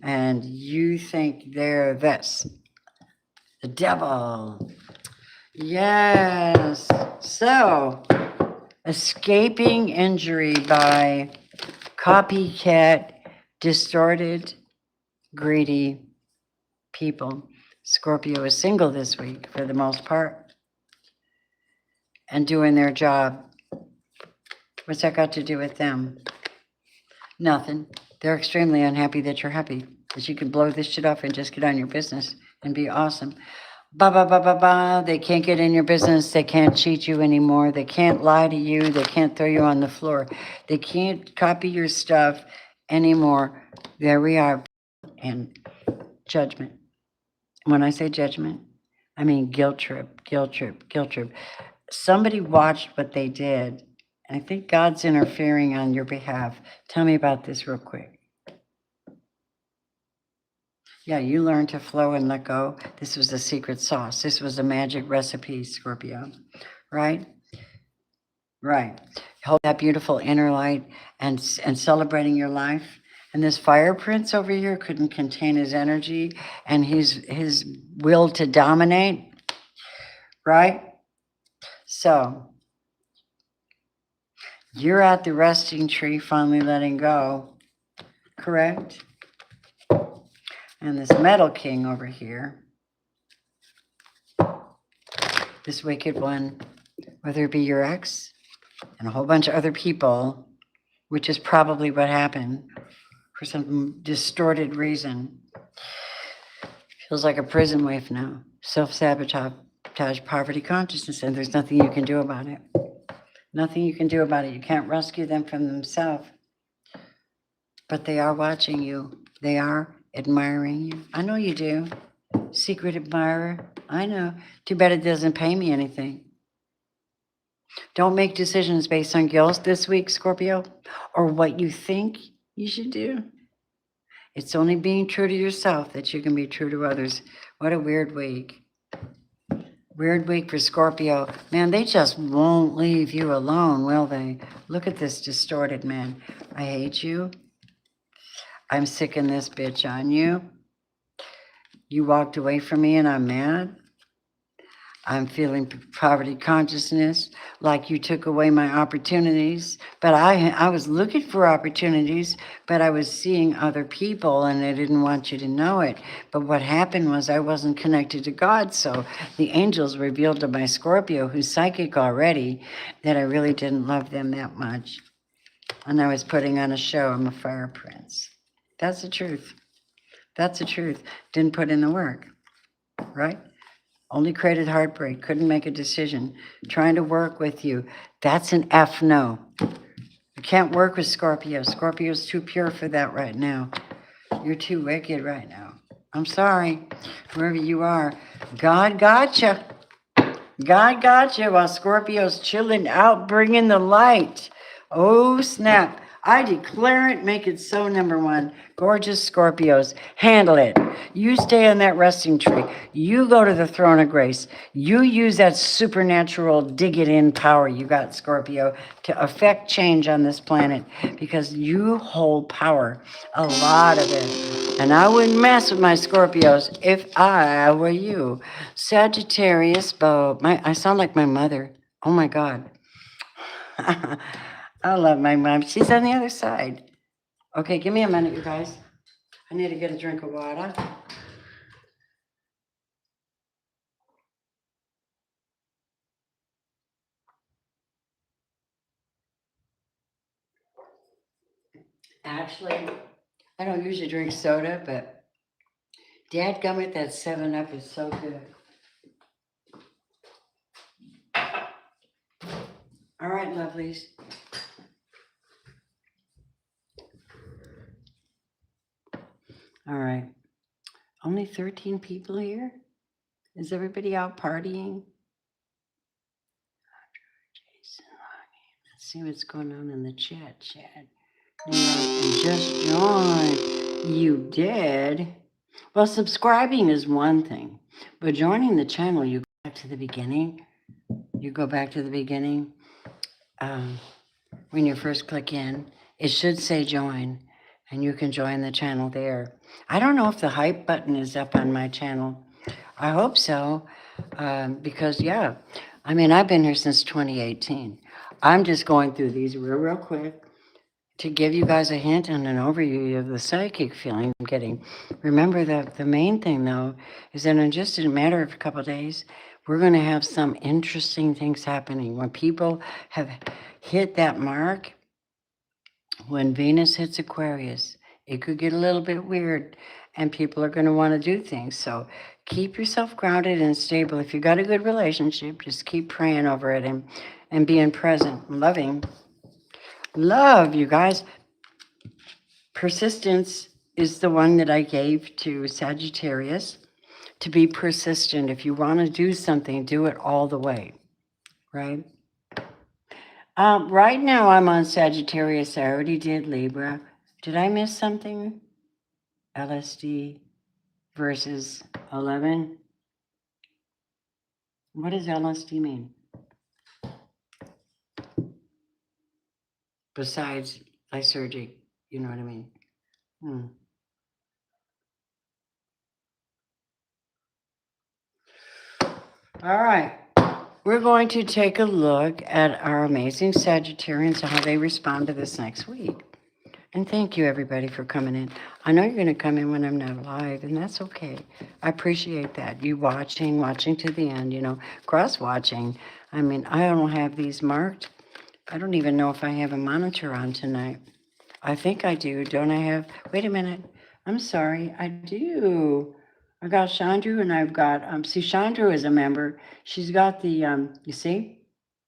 S1: and you think they're this. The devil. Yes. So, escaping injury by copycat, distorted, greedy people. Scorpio is single this week for the most part and doing their job. What's that got to do with them? Nothing. They're extremely unhappy that you're happy, that you can blow this shit off and just get on your business and be awesome. Ba ba ba ba ba. They can't get in your business. They can't cheat you anymore. They can't lie to you. They can't throw you on the floor. They can't copy your stuff anymore. There we are. And judgment. When I say judgment, I mean guilt trip, guilt trip, guilt trip. Somebody watched what they did. And I think God's interfering on your behalf. Tell me about this real quick. Yeah, you learned to flow and let go. This was the secret sauce. This was a magic recipe, Scorpio. Right? Right. Hold that beautiful inner light and celebrating your life. And this fire prince over here couldn't contain his energy and his will to dominate. Right? So you're at the resting tree, finally letting go. Correct? And this metal king over here, this wicked one, whether it be your ex and a whole bunch of other people, which is probably what happened for some distorted reason. Feels like a prison wife now. Self-sabotage, poverty consciousness, and there's nothing you can do about it. Nothing you can do about it. You can't rescue them from themselves. But they are watching you. They are admiring you. I know you do. Secret admirer. I know. Too bad it doesn't pay me anything. Don't make decisions based on guilt this week, Scorpio, or what you think you should do. It's only being true to yourself that you can be true to others. What a weird week. Weird week for Scorpio. Man, they just won't leave you alone, will they? Look at this distorted man. I hate you. I'm sicking this bitch on you. You walked away from me and I'm mad. I'm feeling poverty consciousness, like you took away my opportunities. But I was looking for opportunities, but I was seeing other people and I didn't want you to know it. But what happened was I wasn't connected to God. So the angels revealed to my Scorpio, who's psychic already, that I really didn't love them that much. And I was putting on a show. I'm a fire prince. That's the truth. That's the truth. Didn't put in the work, right? Only created heartbreak, couldn't make a decision. Trying to work with you, that's an F no. I can't work with Scorpio. Scorpio's too pure for that right now. You're too wicked right now. I'm sorry, wherever you are. God gotcha. God gotcha while Scorpio's chilling out, bringing the light. Oh, snap. I declare it, make it so, number one. Gorgeous Scorpios, handle it. You stay on that resting tree. You go to the throne of grace. You use that supernatural dig it in power you got, Scorpio, to affect change on this planet because you hold power, a lot of it. And I wouldn't mess with my Scorpios if I were you. Sagittarius, I sound like my mother. Oh my God. I love my mom. She's on the other side. Okay, give me a minute, you guys. I need to get a drink of water. Actually, I don't usually drink soda, but dadgummit, that 7-Up is so good. All right, lovelies. All right. Only 13 people here? Is everybody out partying? Let's see what's going on in the chat. You just joined. You did. Well, subscribing is one thing, but joining the channel, you go back to the beginning. You go back to the beginning. When you first click in, it should say join, and you can join the channel there. I don't know if the hype button is up on my channel. I hope so, because, yeah, I mean, I've been here since 2018. I'm just going through these real quick to give you guys a hint and an overview of the psychic feeling I'm getting. Remember that the main thing, though, is that in just a matter of a couple of days, we're going to have some interesting things happening. When people have hit that mark, when Venus hits Aquarius, it could get a little bit weird and people are going to want to do things. So keep yourself grounded and stable. If you got a good relationship, just keep praying over it and being present, loving. Love, you guys. Persistence is the one that I gave to Sagittarius, to be persistent. If you want to do something, do it all the way, right? Right now I'm on Sagittarius. I already did Libra. Did I miss something? LSD versus 11. What does LSD mean? Besides lysergic, you know what I mean? All right. We're going to take a look at our amazing Sagittarians and how they respond to this next week. And thank you, everybody, for coming in. I know you're going to come in when I'm not live, and that's okay. I appreciate that. You watching to the end, cross-watching. I mean, I don't have these marked. I don't even know if I have a monitor on tonight. I think I do. Don't I have? Wait a minute. I'm sorry. I do. I got Chandru and I've got, see, Chandru is a member. She's got the, you see?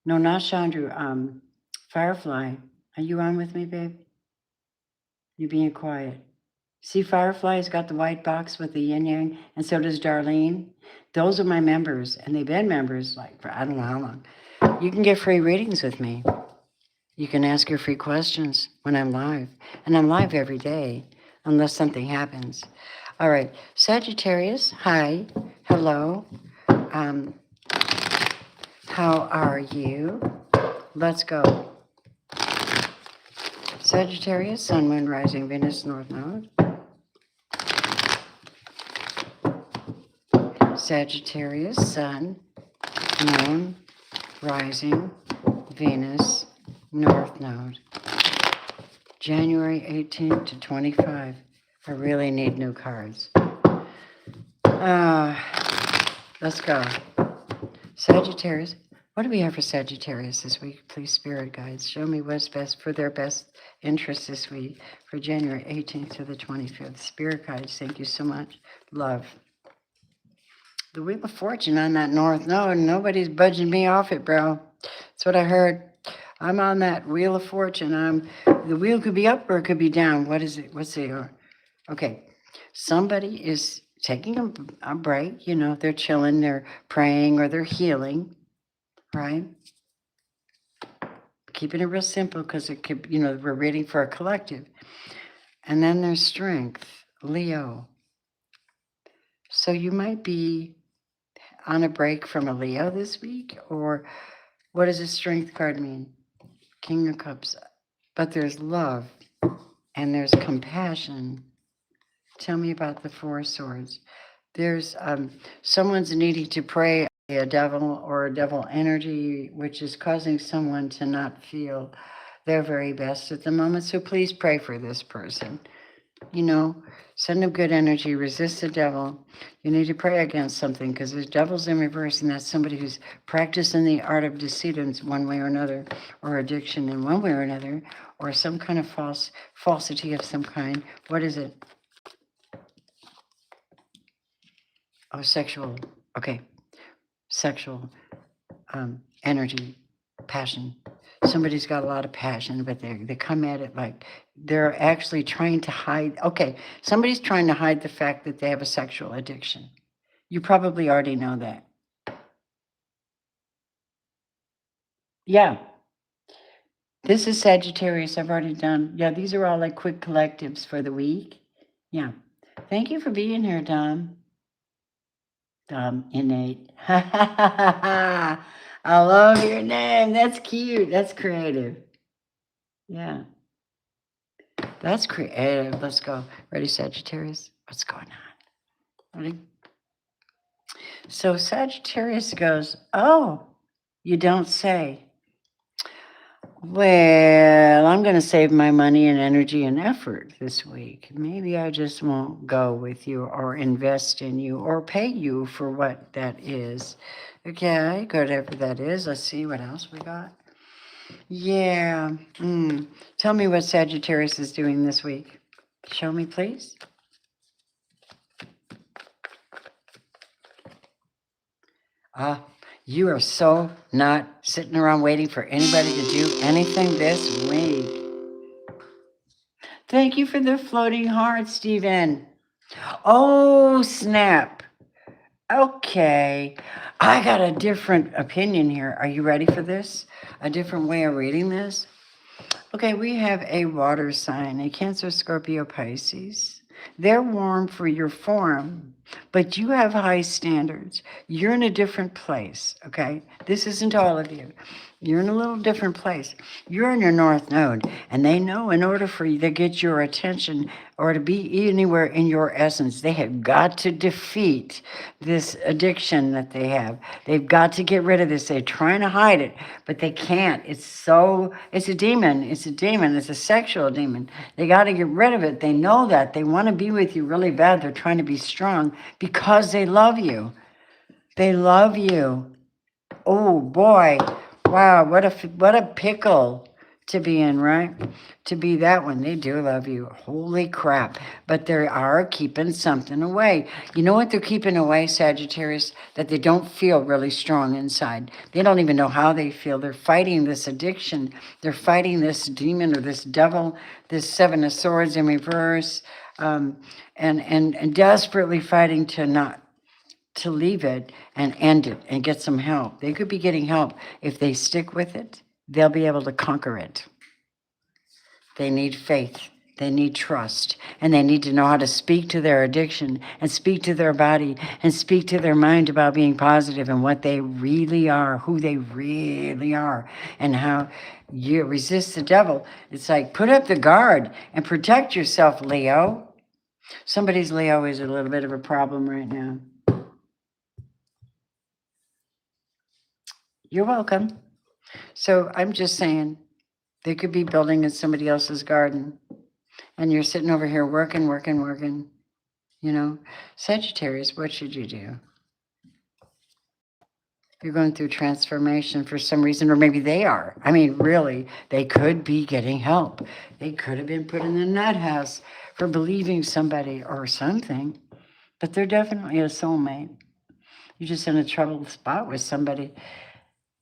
S1: No, not Chandru. Firefly. Are you on with me, babe? You're being quiet. See, Firefly's got the white box with the yin yang, and so does Darlene. Those are my members, and they've been members like for I don't know how long. You can get free readings with me. You can ask your free questions when I'm live, and I'm live every day, unless something happens. All right, Sagittarius, hi, hello. How are you? Let's go. Sagittarius, Sun, Moon, Rising, Venus, North Node. Sagittarius, Sun, Moon, Rising, Venus, North Node. January 18th to 25. I really need new cards. Let's go. Sagittarius. What do we have for Sagittarius this week? Please, Spirit Guides, show me what's best for their best interest this week for January 18th to the 25th. Spirit Guides, thank you so much. Love. The Wheel of Fortune on that North Node. Nobody's budging me off it, bro. That's what I heard. I'm on that Wheel of Fortune. The wheel could be up or it could be down. What is it? What's the... Okay. Somebody is taking a break. They're chilling, they're praying, or they're healing, right? Keeping it real simple because it could, we're reading for a collective. And then there's Strength, Leo. So you might be on a break from a Leo this week, or what does a Strength card mean? King of Cups. But there's love and there's compassion. Tell me about the Four of Swords. There's someone's needing to pray a devil or a devil energy, which is causing someone to not feel their very best at the moment. So please pray for this person. Send them good energy, resist the devil. You need to pray against something because the devil's in reverse, and that's somebody who's practicing the art of deceit in one way or another, or addiction in one way or another, or some kind of falsity of some kind. What is it? Oh, sexual. Okay. Sexual energy, passion. Somebody's got a lot of passion, but they come at it like they're actually trying to hide. Okay, somebody's trying to hide the fact that they have a sexual addiction. You probably already know that. Yeah. This is Sagittarius. I've already done. Yeah, these are all like quick collectives for the week. Yeah. Thank you for being here, Dom. Innate. I love your name. That's cute. That's creative. Yeah. That's creative. Let's go. Ready, Sagittarius? What's going on? Ready? So Sagittarius goes, oh, you don't say. Well, I'm going to save my money and energy and effort this week. Maybe I just won't go with you or invest in you or pay you for what that is. Okay, whatever that is. Let's see what else we got. Yeah. Tell me what Sagittarius is doing this week. Show me, please. Ah, you are so not sitting around waiting for anybody to do anything this week. Thank you for the floating heart, Stephen. Oh, snap. Okay. I got a different opinion here. Are you ready for this? A different way of reading this? Okay, we have a water sign, a Cancer, Scorpio, Pisces. They're warm for your form, but you have high standards. You're in a different place, okay? This isn't all of you. You're in a little different place. You're in your north node, and they know in order for you to get your attention or to be anywhere in your essence, they have got to defeat this addiction that they have. They've got to get rid of this. They're trying to hide it, but they can't. It's a demon. It's a demon. It's a sexual demon. They got to get rid of it. They know that. They want to be with you really bad. They're trying to be strong because they love you. They love you. Oh boy. Wow, what a pickle to be in, right? To be that one. They do love you. Holy crap. But they are keeping something away. You know what they're keeping away, Sagittarius? That they don't feel really strong inside. They don't even know how they feel. They're fighting this addiction. They're fighting this demon or this devil, this Seven of Swords in reverse, and desperately fighting to leave it and end it and get some help. They could be getting help. If they stick with it, they'll be able to conquer it. They need faith. They need trust. And they need to know how to speak to their addiction and speak to their body and speak to their mind about being positive and what they really are, who they really are, and how you resist the devil. It's like put up the guard and protect yourself, Leo. Somebody's Leo is a little bit of a problem right now. You're welcome. So I'm just saying, they could be building in somebody else's garden, and you're sitting over here working. You know, Sagittarius, what should you do? You're going through transformation for some reason, or maybe they are. I mean, really, they could be getting help. They could have been put in the nut house for believing somebody or something, but they're definitely a soulmate. You're just in a troubled spot with somebody.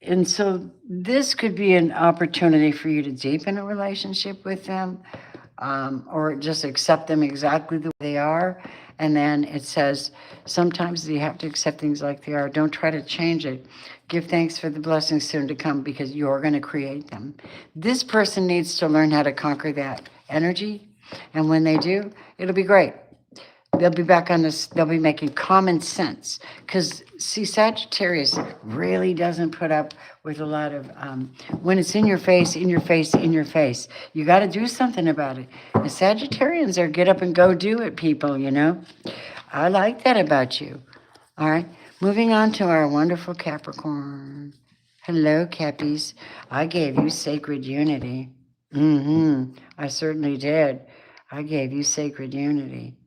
S1: And so this could be an opportunity for you to deepen a relationship with them, or just accept them exactly the way they are. And then it says, sometimes you have to accept things like they are. Don't try to change it. Give thanks for the blessings soon to come because you're going to create them. This person needs to learn how to conquer that energy. And when they do, it'll be great. They'll be back on this, they'll be making common sense. Because, see, Sagittarius really doesn't put up with a lot of, when it's in your face, in your face, in your face. You got to do something about it. The Sagittarians are get up and go do it, people, you know. I like that about you. All right. Moving on to our wonderful Capricorn. Hello, Cappies. I gave you sacred unity. I certainly did. I gave you sacred unity.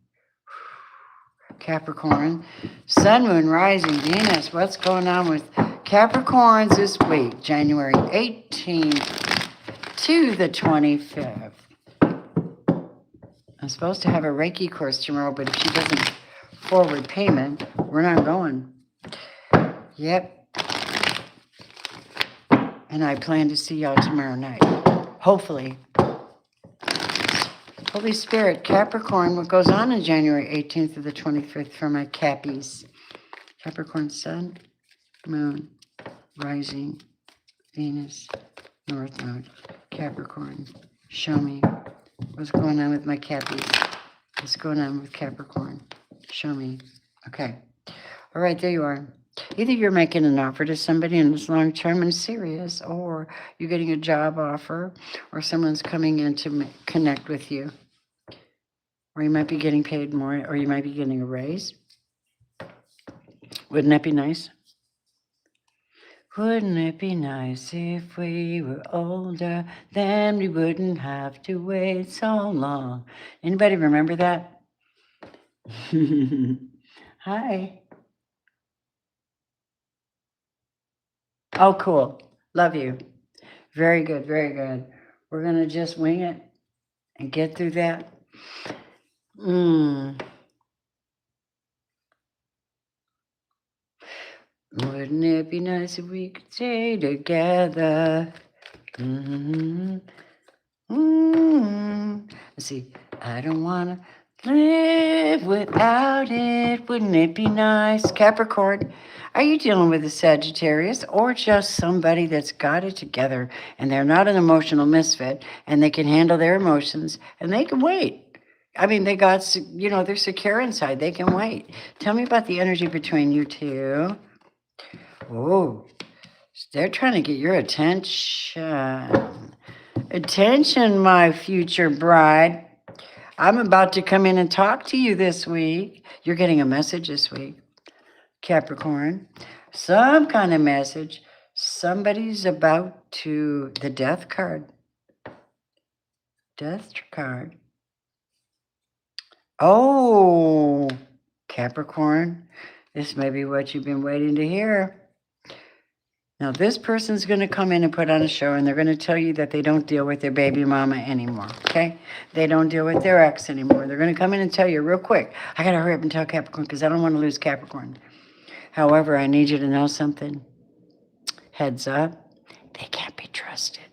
S1: Capricorn, Sun, Moon, Rising, Venus. What's going on with Capricorns this week, January 18th to the 25th? I'm supposed to have a Reiki course tomorrow, but if she doesn't forward payment, we're not going. Yep. And I plan to see y'all tomorrow night. Hopefully. Holy Spirit, Capricorn, what goes on January 18th to the 25th for my Cappies? Capricorn, Sun, Moon, Rising, Venus, North Node, Capricorn. Show me what's going on with my Cappies. What's going on with Capricorn? Show me. Okay. All right, there you are. Either you're making an offer to somebody and it's long-term and serious, or you're getting a job offer, or someone's coming in to connect with you. Or you might be getting paid more, or you might be getting a raise. Wouldn't that be nice? Wouldn't it be nice if we were older, then we wouldn't have to wait so long. Anybody remember that? Hi. Oh, cool. Love you. Very good, very good. We're going to just wing it and get through that. Wouldn't it be nice if we could stay together? Mm-hmm. Let's see. I don't want to live without it. Wouldn't it be nice? Capricorn, are you dealing with a Sagittarius or just somebody that's got it together and they're not an emotional misfit and they can handle their emotions and they can wait? I mean, they got, they're secure inside. They can wait. Tell me about the energy between you two. Oh, they're trying to get your attention. Attention, my future bride. I'm about to come in and talk to you this week. You're getting a message this week, Capricorn. Some kind of message. Somebody's about to, the death card. Death card. Oh, Capricorn, this may be what you've been waiting to hear. Now, this person's going to come in and put on a show, and they're going to tell you that they don't deal with their baby mama anymore, okay? They don't deal with their ex anymore. They're going to come in and tell you real quick. I got to hurry up and tell Capricorn because I don't want to lose Capricorn. However, I need you to know something. Heads up, they can't be trusted.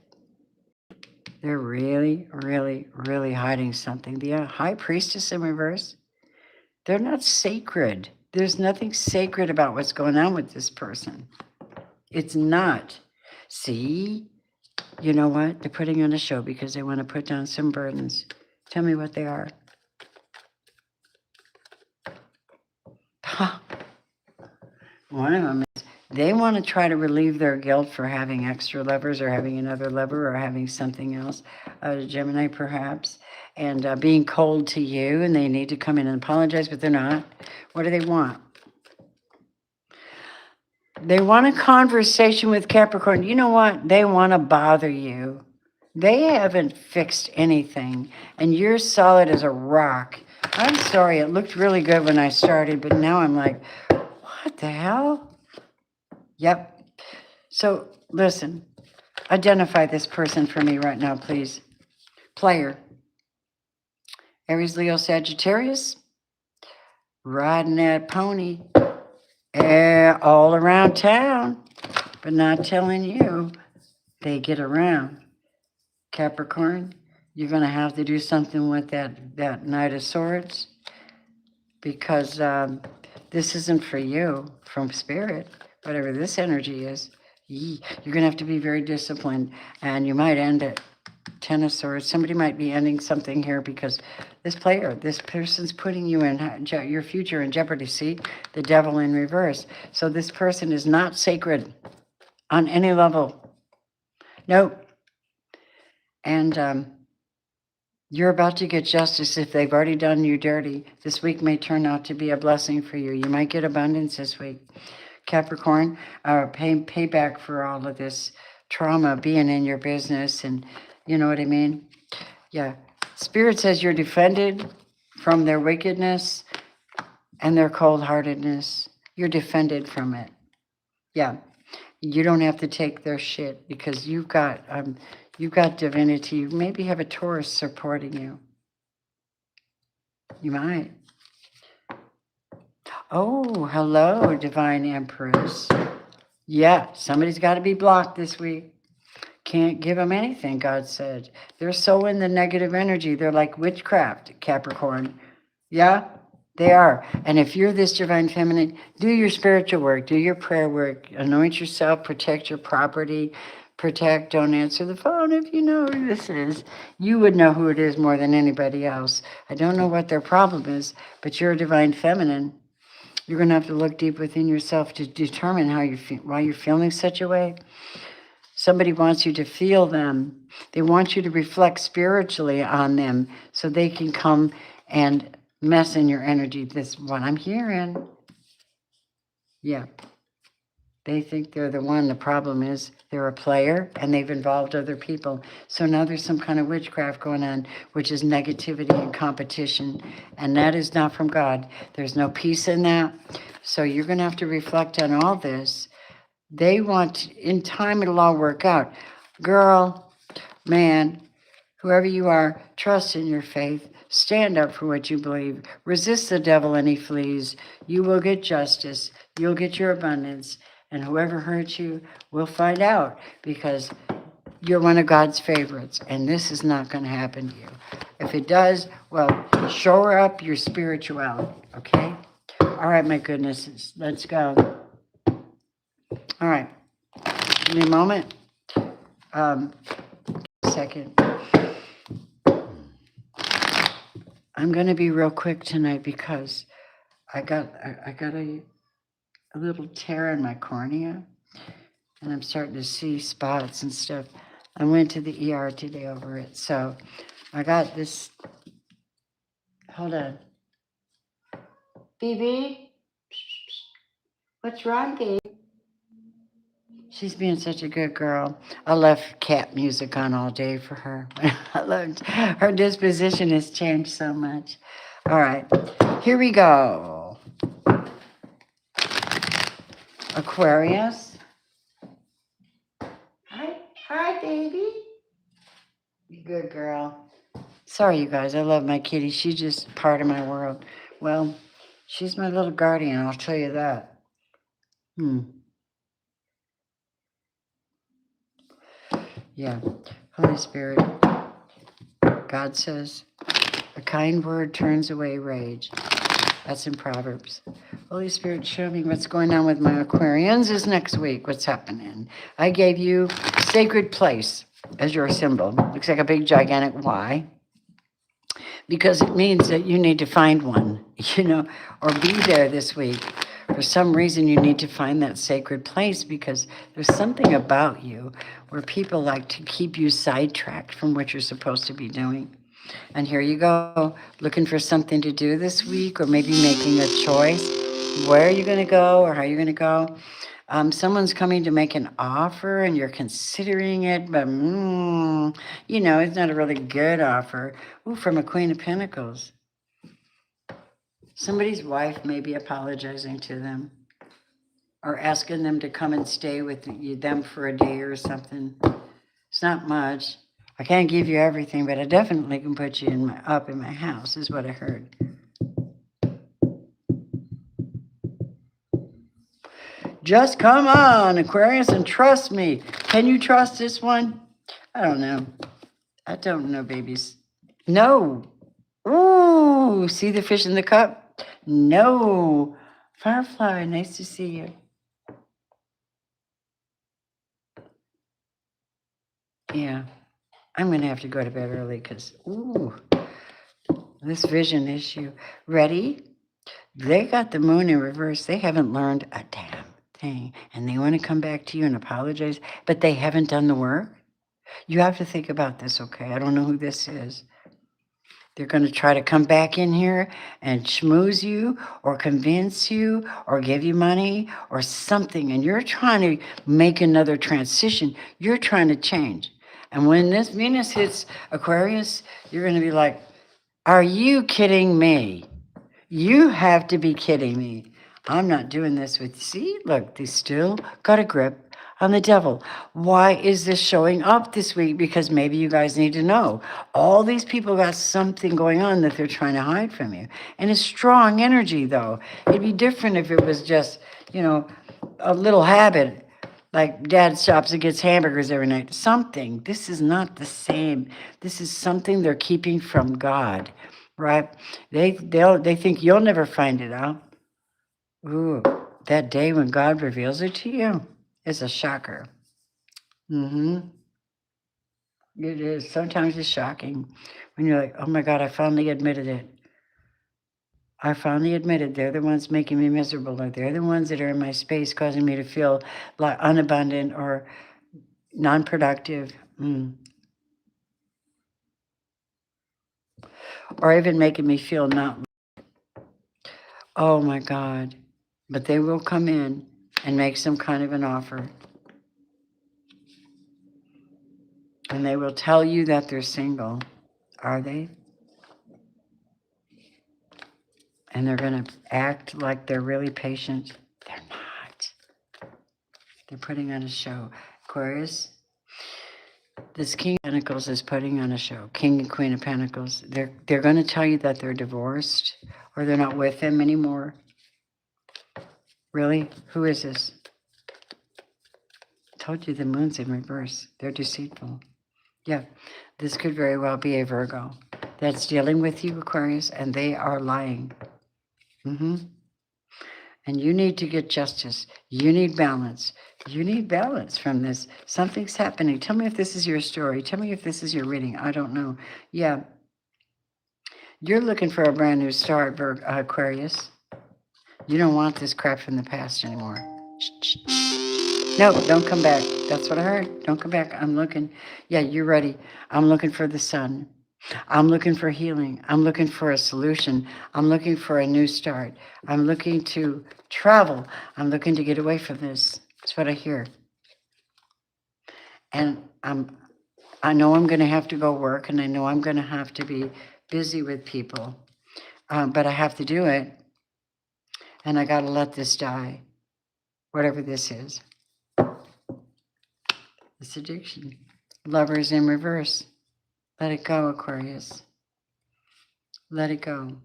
S1: They're really, really, really hiding something. The High Priestess in reverse, they're not sacred. There's nothing sacred about what's going on with this person. It's not. See? You know what? They're putting on a show because they want to put down some burdens. Tell me what they are. One of them is they want to try to relieve their guilt for having extra lovers or having another lover or having something else, Gemini perhaps, and being cold to you, and they need to come in and apologize, but they're not. What do they want? They want a conversation with Capricorn. You know what? They want to bother you. They haven't fixed anything, and you're solid as a rock. I'm sorry, it looked really good when I started, but now I'm like, what the hell? Yep. So, listen, identify this person for me right now, please. Player. Aries, Leo, Sagittarius. Riding that pony all around town, but not telling you they get around. Capricorn, you're going to have to do something with that Knight of Swords because this isn't for you from Spirit, whatever this energy is. You're going to have to be very disciplined, and you might end it. Ten of Swords. Somebody might be ending something here because this person's putting you in your future in jeopardy. See, the Devil in reverse. So this person is not sacred on any level. Nope. And you're about to get justice if they've already done you dirty. This week may turn out to be a blessing for you. You might get abundance this week. Capricorn, payback for all of this trauma being in your business, and you know what I mean? Yeah. Spirit says you're defended from their wickedness and their cold-heartedness. You're defended from it. Yeah. You don't have to take their shit because you've got divinity. You maybe have a Taurus supporting you. You might. Oh, hello, Divine Empress. Yeah, somebody's got to be blocked this week. Can't give them anything, God said. They're so in the negative energy. They're like witchcraft, Capricorn. Yeah, they are. And if you're this divine feminine, do your spiritual work, do your prayer work, anoint yourself, protect your property, don't answer the phone if you know who this is. You would know who it is more than anybody else. I don't know what their problem is, but you're a divine feminine. You're going to have to look deep within yourself to determine how you feel, why you're feeling such a way. Somebody wants you to feel them. They want you to reflect spiritually on them so they can come and mess in your energy. This is what I'm hearing. Yeah. They think they're the one. The problem is they're a player and they've involved other people. So now there's some kind of witchcraft going on, which is negativity and competition. And that is not from God. There's no peace in that. So you're going to have to reflect on all this. They want, in time, it'll all work out. Girl, man, whoever you are, trust in your faith. Stand up for what you believe. Resist the devil and he flees. You will get justice. You'll get your abundance. And whoever hurts you will find out because you're one of God's favorites. And this is not going to happen to you. If it does, well, shore up your spirituality. Okay? All right, my goodnesses. Let's go. All right. Give me a moment. Second. I'm going to be real quick tonight because I got a little tear in my cornea and I'm starting to see spots and stuff. I went to the ER today over it. So I got this. Hold on. BB, what's wrong, babe? She's being such a good girl. I left cat music on all day for her. I loved her disposition has changed so much. All right, here we go. Aquarius. Hi, baby. You good girl. Sorry, you guys. I love my kitty. She's just part of my world. Well, she's my little guardian. I'll tell you that. Yeah. Holy Spirit. God says, a kind word turns away rage. That's in Proverbs. Holy Spirit, show me what's going on with my Aquarians is next week. What's happening? I gave you sacred place as your symbol. Looks like a big, gigantic Y. Because it means that you need to find one, or be there this week. For some reason, you need to find that sacred place because there's something about you where people like to keep you sidetracked from what you're supposed to be doing. And here you go, looking for something to do this week or maybe making a choice. Where are you going to go or how are you going to go? Someone's coming to make an offer and you're considering it, but, it's not a really good offer. Ooh, from a Queen of Pentacles. Somebody's wife may be apologizing to them or asking them to come and stay with them for a day or something. It's not much. I can't give you everything, but I definitely can put you up in my house, is what I heard. Just come on, Aquarius, and trust me. Can you trust this one? I don't know, babies. No. Ooh, see the fish in the cup? No. Firefly, nice to see you. Yeah, I'm going to have to go to bed early because, this vision issue. Ready? They got the moon in reverse. They haven't learned a damn thing. And they want to come back to you and apologize, but they haven't done the work. You have to think about this, okay? I don't know who this is. They're going to try to come back in here and schmooze you or convince you or give you money or something. And you're trying to make another transition. You're trying to change. And when this Venus hits Aquarius, you're going to be like, are you kidding me? You have to be kidding me. I'm not doing this with you. See, look, they still got a grip on the devil. Why is this showing up this week? Because maybe you guys need to know. All these people got something going on that they're trying to hide from you. And it's strong energy, though. It'd be different if it was just, a little habit. Like dad stops and gets hamburgers every night. Something. This is not the same. This is something they're keeping from God. Right? They think you'll never find it out. Ooh, that day when God reveals it to you is a shocker. It is. Sometimes it's shocking when you're like, oh my God, I finally admitted it. I finally admitted they're the ones making me miserable, or they're the ones that are in my space causing me to feel like unabundant or non-productive. Or even making me feel not. Oh my God. But they will come in and make some kind of an offer. And they will tell you that they're single. Are they? And they're going to act like they're really patient. They're not. They're putting on a show. Aquarius, This King of Pentacles is putting on a show. King and Queen of Pentacles. They're going to tell you that they're divorced or they're not with him anymore. Really? Who is this? I told you the moon's in reverse. They're deceitful. Yeah, this could very well be a Virgo that's dealing with you, Aquarius, and they are lying. And you need to get justice. You need balance. You need balance from this. Something's happening. Tell me if this is your story. Tell me if this is your reading. I don't know. Yeah. You're looking for a brand new start, Aquarius. You don't want this crap from the past anymore. No, don't come back. That's what I heard. Don't come back. I'm looking. Yeah, you're ready. I'm looking for the sun. I'm looking for healing. I'm looking for a solution. I'm looking for a new start. I'm looking to travel. I'm looking to get away from this. That's what I hear. And I know I'm going to have to go work, and I know I'm going to have to be busy with people, but I have to do it, and I got to let this die, whatever this is. This addiction. Lovers in reverse. Let it go, Aquarius. Let it go.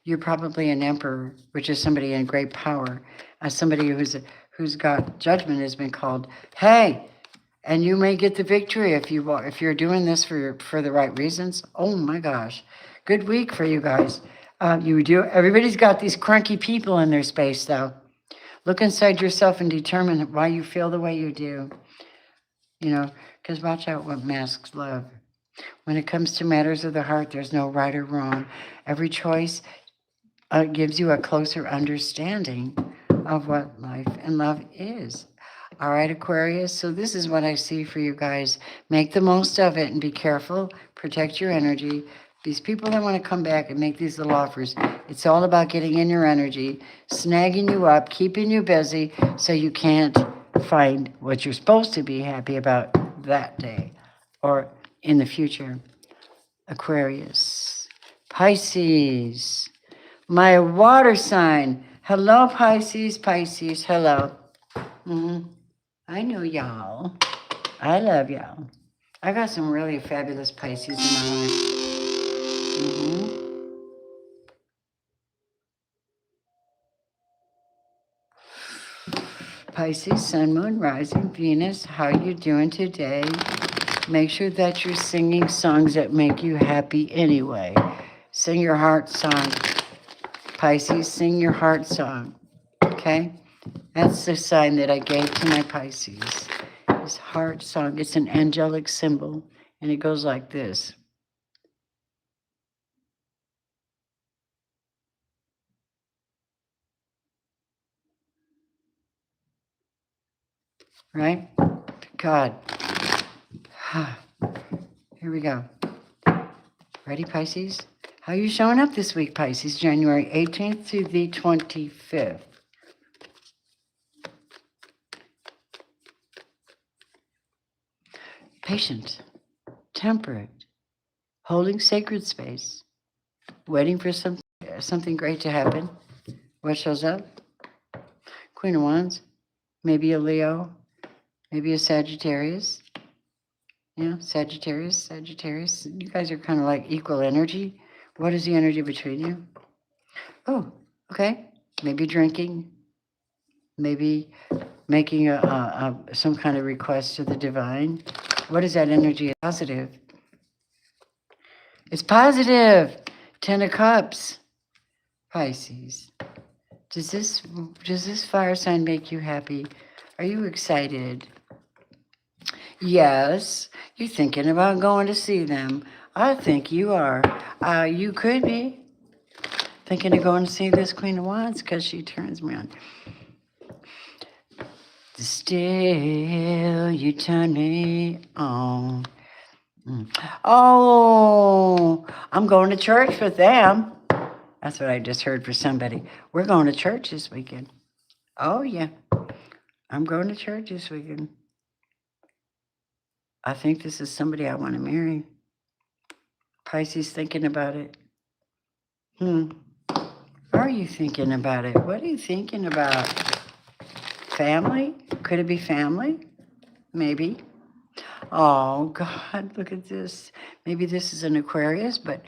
S1: You're probably an emperor, which is somebody in great power. Somebody who's got judgment has been called. Hey, and you may get the victory if you're doing this for the right reasons. Oh my gosh, good week for you guys. Everybody's got these cranky people in their space though. Look inside yourself and determine why you feel the way you do. Because watch out what masks love. When it comes to matters of the heart, there's no right or wrong. Every choice gives you a closer understanding of what life and love is. All right, Aquarius, so this is what I see for you guys. Make the most of it and be careful. Protect your energy. These people that want to come back and make these little offers, it's all about getting in your energy, snagging you up, keeping you busy so you can't find what you're supposed to be happy about that day or in the future. Aquarius. Pisces. My water sign. Hello, Pisces. Pisces, hello. I know y'all. I love y'all. I got some really fabulous Pisces in my life. Pisces, Sun, Moon, Rising, Venus. How you doing today? Make sure that you're singing songs that make you happy anyway. Sing your heart song. Pisces, sing your heart song. Okay? That's the sign that I gave to my Pisces. This heart song. It's an angelic symbol, and it goes like this. Right? God. Here we go. Ready, Pisces? How are you showing up this week, Pisces? January 18th to the 25th. Patient, temperate, holding sacred space, waiting for something great to happen. What shows up? Queen of Wands, maybe a Leo, maybe a Sagittarius. Yeah, Sagittarius. You guys are kind of like equal energy. What is the energy between you? Oh, okay. Maybe drinking. Maybe making some kind of request to the divine. What is that energy? Positive. It's positive. 10 of Cups. Pisces. Does this fire sign make you happy? Are you excited? Yes. You're thinking about going to see them. I think you are. You could be thinking of going to see this Queen of Wands because she turns me on. Still, you turn me on. Oh, I'm going to church with them. That's what I just heard for somebody. We're going to church this weekend. Oh, yeah. I'm going to church this weekend. I think this is somebody I want to marry. Pisces thinking about it. Are you thinking about it? What are you thinking about? Family? Could it be family? Maybe. Oh, God, look at this. Maybe this is an Aquarius, but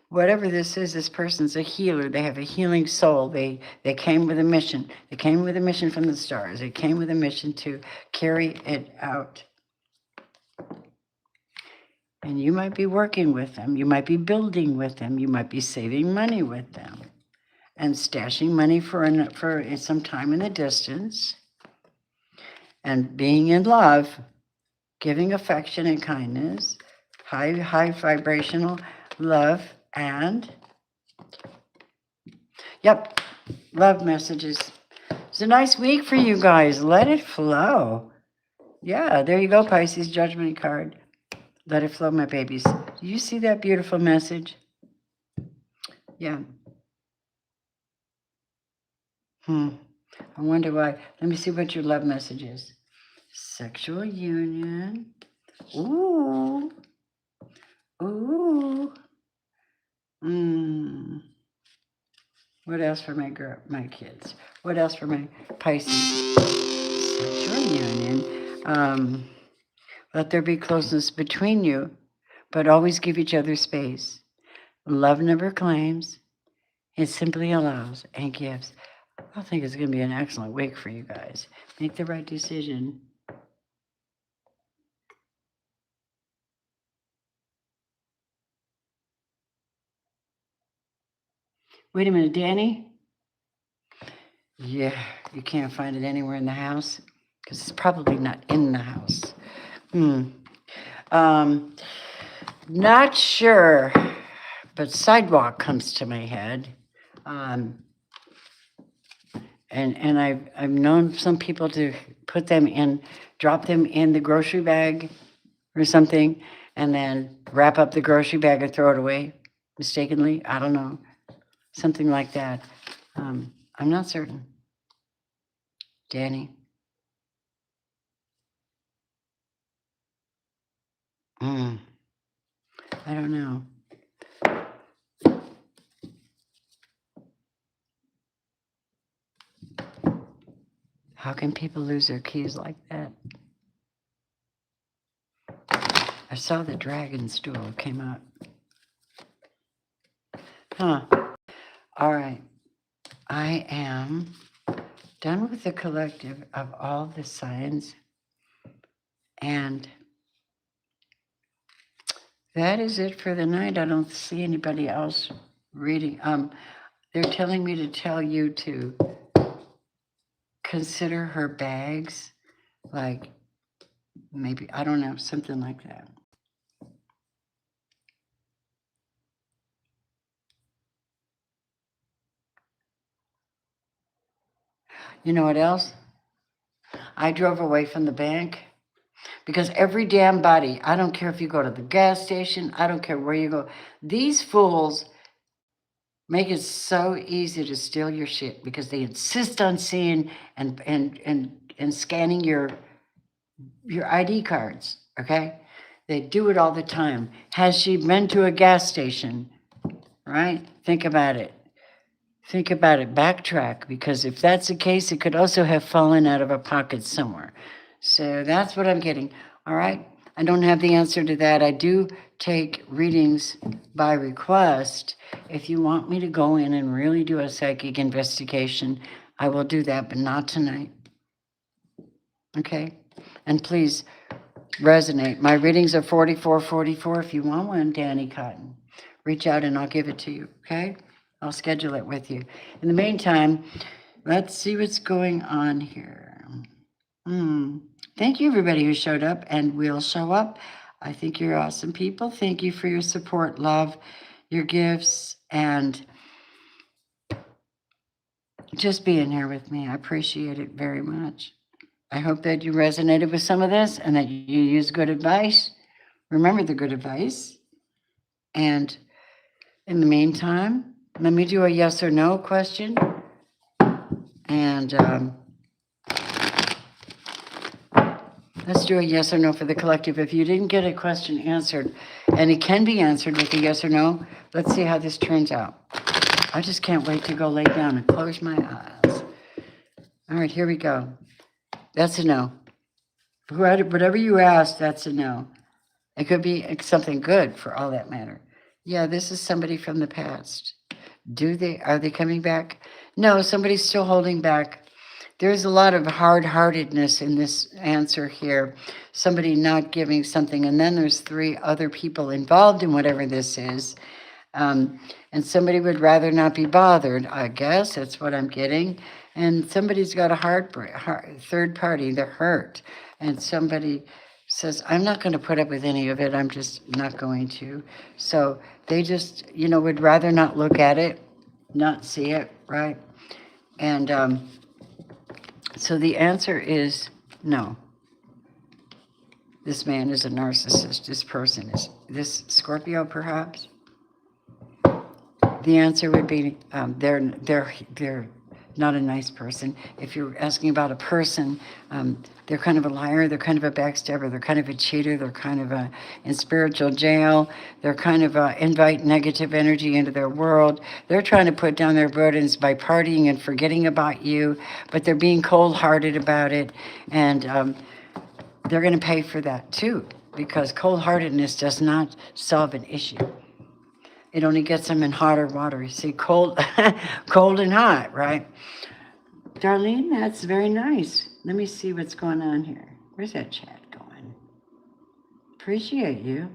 S1: whatever this is, this person's a healer. They have a healing soul. They came with a mission. They came with a mission from the stars. They came with a mission to carry it out. And you might be working with them. You might be building with them. You might be saving money with them and stashing money for some time in the distance and being in love, giving affection and kindness, high vibrational love, and yep, love messages. It's a nice week for you guys. Let it flow. Yeah, there you go, Pisces judgment card. Let it flow, my babies. Do you see that beautiful message? Yeah. I wonder why. Let me see what your love message is. Sexual union. Ooh. Ooh. What else for my kids? What else for my Pisces? Sexual union. Let there be closeness between you, but always give each other space. Love never claims. It simply allows and gives. I think it's going to be an excellent week for you guys. Make the right decision. Wait a minute, Danny? Yeah, you can't find it anywhere in the house because it's probably not in the house. Not sure, but sidewalk comes to my head. And I've known some people to put them in, drop them in the grocery bag or something, and then wrap up the grocery bag and throw it away mistakenly. I don't know, something like that. I'm not certain. Danny? I don't know. How can people lose their keys like that? I saw the dragon stool came out. All right. I am done with the collective of all the signs. And that is it for the night. I don't see anybody else reading. They're telling me to tell you to consider her bags, like maybe, I don't know, something like that. You know what else? I drove away from the bank because every damn body, I don't care if you go to the gas station, I don't care where you go, these fools make it so easy to steal your shit because they insist on seeing and scanning your ID cards, okay? They do it all the time. Has she been to a gas station, right? Think about it. Think about it. Backtrack, because if that's the case, it could also have fallen out of a pocket somewhere. So that's what I'm getting, all right? I don't have the answer to that. I do take readings by request. If you want me to go in and really do a psychic investigation, I will do that, but not tonight. Okay? And please resonate. My readings are 4444. If you want one, Danny Cotton, reach out and I'll give it to you, okay? I'll schedule it with you. In the meantime, let's see what's going on here. Thank you, everybody who showed up and will show up. I think you're awesome people. Thank you for your support, love, your gifts, and just being here with me. I appreciate it very much. I hope that you resonated with some of this and that you use good advice. Remember the good advice. And in the meantime, let me do a yes or no question. And let's do a yes or no for the collective. If you didn't get a question answered, and it can be answered with a yes or no, let's see how this turns out. I just can't wait to go lay down and close my eyes. All right, here we go. That's a no Whatever you ask, that's a no. It could be something good for all that matter. Yeah, this is somebody from the past. Are they coming back? No, somebody's still holding back. There's a lot of hard-heartedness in this answer here. Somebody not giving something, and then there's three other people involved in whatever this is. And somebody would rather not be bothered, I guess. That's what I'm getting. And somebody's got a third party, they're hurt. And somebody says, I'm not going to put up with any of it. I'm just not going to. So they just, would rather not look at it, not see it, right? And so the answer is no. This man is a narcissist. This person is this Scorpio, perhaps. The answer would be they're not a nice person. If you're asking about a person, they're kind of a liar, they're kind of a backstabber, they're kind of a cheater, they're kind of in spiritual jail, they're kind of invite negative energy into their world. They're trying to put down their burdens by partying and forgetting about you, but they're being cold-hearted about it, and they're going to pay for that too, because cold-heartedness does not solve an issue. It only gets them in hotter water. You see, cold, cold and hot, right? Darlene, that's very nice. Let me see what's going on here. Where's that chat going? Appreciate you.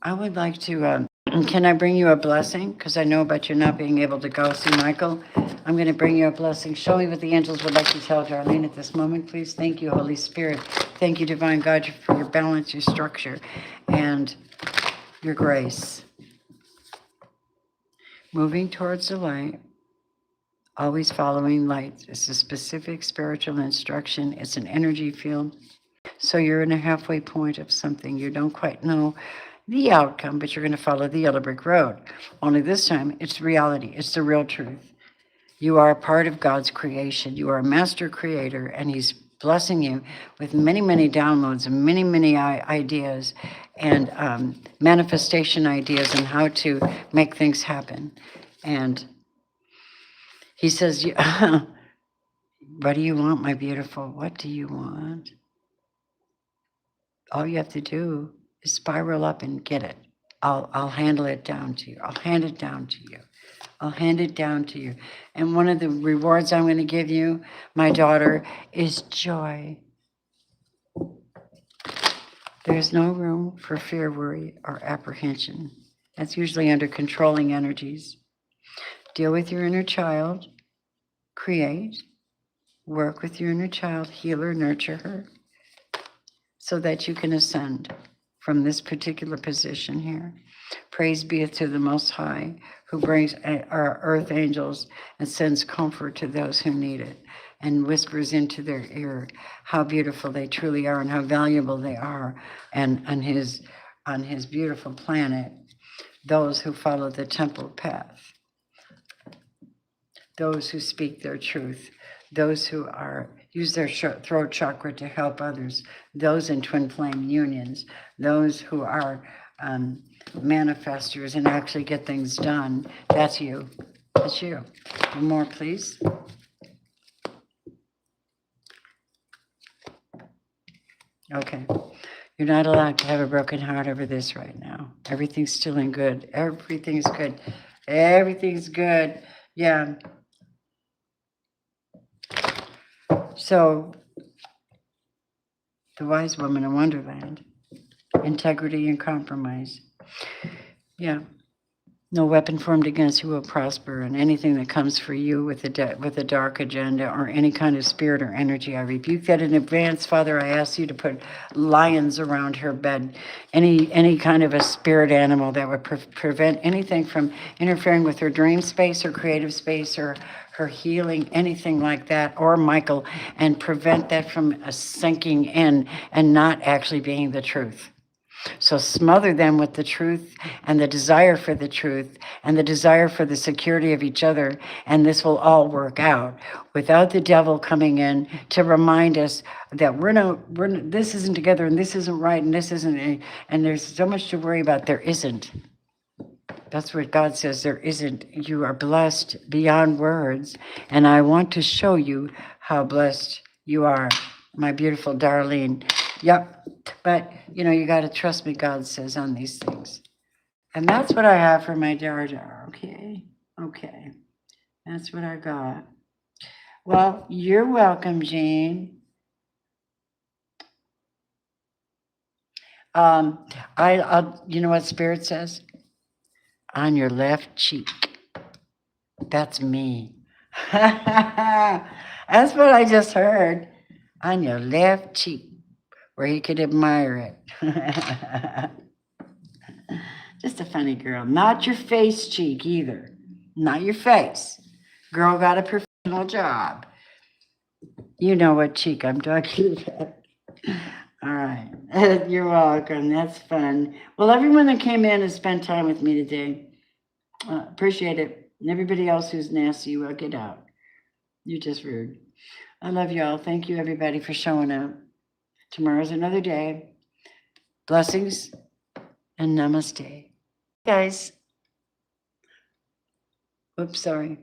S1: I would like to, can I bring you a blessing? Because I know about you not being able to go see Michael. I'm going to bring you a blessing. Show me what the angels would like to tell Darlene at this moment, please. Thank you, Holy Spirit. Thank you, Divine God, for your balance, your structure, and your grace. Moving towards the light, always following light. It's a specific spiritual instruction. It's an energy field. So you're in a halfway point of something. You don't quite know the outcome, but you're going to follow the yellow brick road. Only this time, it's reality. It's the real truth. You are a part of God's creation. You are a master creator, and He's blessing you with many, many downloads and many, many ideas and manifestation ideas on how to make things happen. And He says, what do you want, my beautiful? What do you want? All you have to do is spiral up and get it. I'll handle it down to you. I'll hand it down to you. I'll hand it down to you. And one of the rewards I'm going to give you, my daughter, is joy. There's no room for fear, worry, or apprehension. That's usually under controlling energies. Deal with your inner child. Create. Work with your inner child. Heal her, nurture her, so that you can ascend from this particular position here. Praise be to the Most High, who brings our earth angels and sends comfort to those who need it, and whispers into their ear how beautiful they truly are and how valuable they are, and on his beautiful planet, those who follow the temple path, those who speak their truth, those who use their throat chakra to help others, those in twin flame unions, those who are manifestors and actually get things done. That's you. That's you. One more, please. Okay. You're not allowed to have a broken heart over this right now. Everything's still in good. Everything's good. Everything's good. Yeah. So, the wise woman in Wonderland, integrity and compromise. Yeah. No weapon formed against you will prosper, and anything that comes for you with a dark agenda or any kind of spirit or energy, I rebuke that in advance. Father, I ask you to put lions around her bed, any kind of a spirit animal that would prevent anything from interfering with her dream space, her creative space, or her healing, anything like that, or Michael, and prevent that from sinking in and not actually being the truth. So smother them with the truth and the desire for the truth and the desire for the security of each other, and this will all work out without the devil coming in to remind us that this isn't together and this isn't right and this isn't, and there's so much to worry about. There isn't. That's what God says. There isn't. You are blessed beyond words, and I want to show you how blessed You are, my beautiful Darlene. Yep. But, you know, you got to trust me, God says, on these things. And that's what I have for my Dar Dar. Okay. Okay. That's what I got. Well, you're welcome, Jean. You know what Spirit says? On your left cheek. That's me. That's what I just heard. On your left cheek, where he could admire it. Just a funny girl. Not your face cheek either. Not your face. Girl got a professional job. You know what cheek I'm talking about. All right. You're welcome. That's fun. Well, everyone that came in and spent time with me today, appreciate it. And everybody else who's nasty, well, get out. You're just rude. I love y'all. Thank you, everybody, for showing up. Tomorrow's another day. Blessings and namaste. Guys. Oops, sorry.